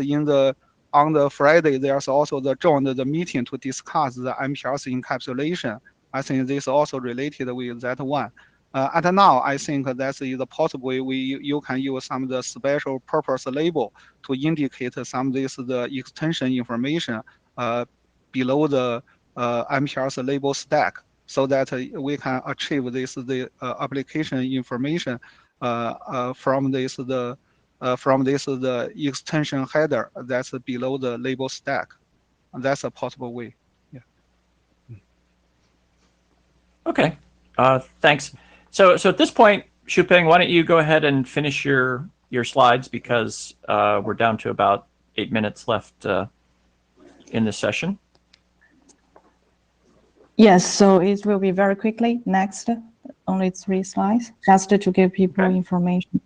on the Friday there's also the meeting to discuss the MPLS encapsulation. I think this is also related with that one. And now I think that is possible you can use some of the special purpose label to indicate some of this the extension information below the MPLS label stack, so that we can achieve this the application information from this the extension header that's below the label stack. That's a possible way. Yeah. Okay. Thanks. So at this point, Shuping, why don't you go ahead and finish your slides, because we're down to about 8 minutes left in this session. Yes, so it will be very quickly. Next, only 3 slides, just to give people information.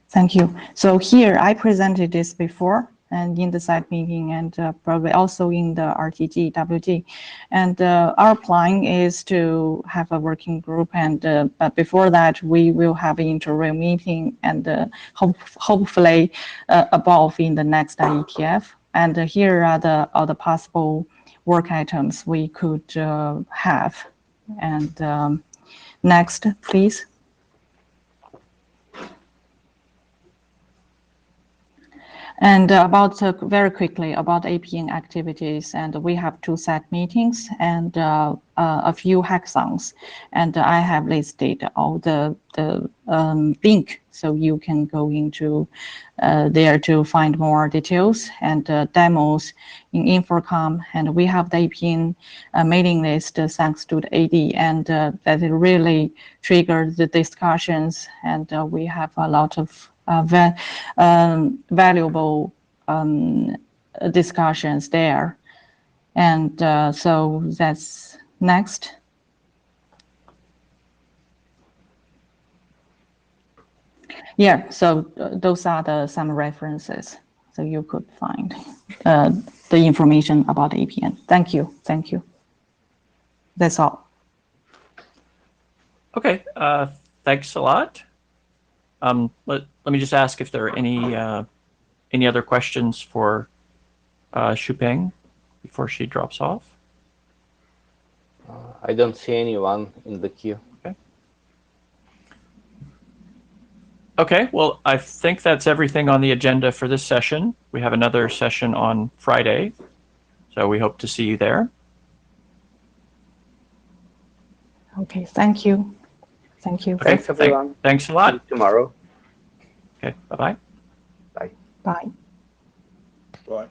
Thank you. So here I presented this before, and in the site meeting, and probably also in the RTG. And our plan is to have a working group, and but before that we will have an interim meeting, and hopefully above in the next IETF. And here are all the possible work items we could have. And next, please. And very quickly about APN activities, and we have 2 set meetings and a few hackathons, and I have listed all the link, so you can go into there to find more details and demos in Infocom. And we have the APN mailing list thanks to the AD, and that it really triggered the discussions, and we have a lot of valuable discussions there. And so that's next. Yeah, so those are some references, so you could find the information about APN. Thank you. That's all. Okay, thanks a lot. Let me just ask if there are any other questions for Shuping before she drops off. I don't see anyone in the queue. Okay, well, I think that's everything on the agenda for this session. We have another session on Friday, so we hope to see you there. Okay, thank you. Okay, Thanks, everyone. Thanks a lot. See you tomorrow. Okay, bye-bye. Bye. Bye. Bye.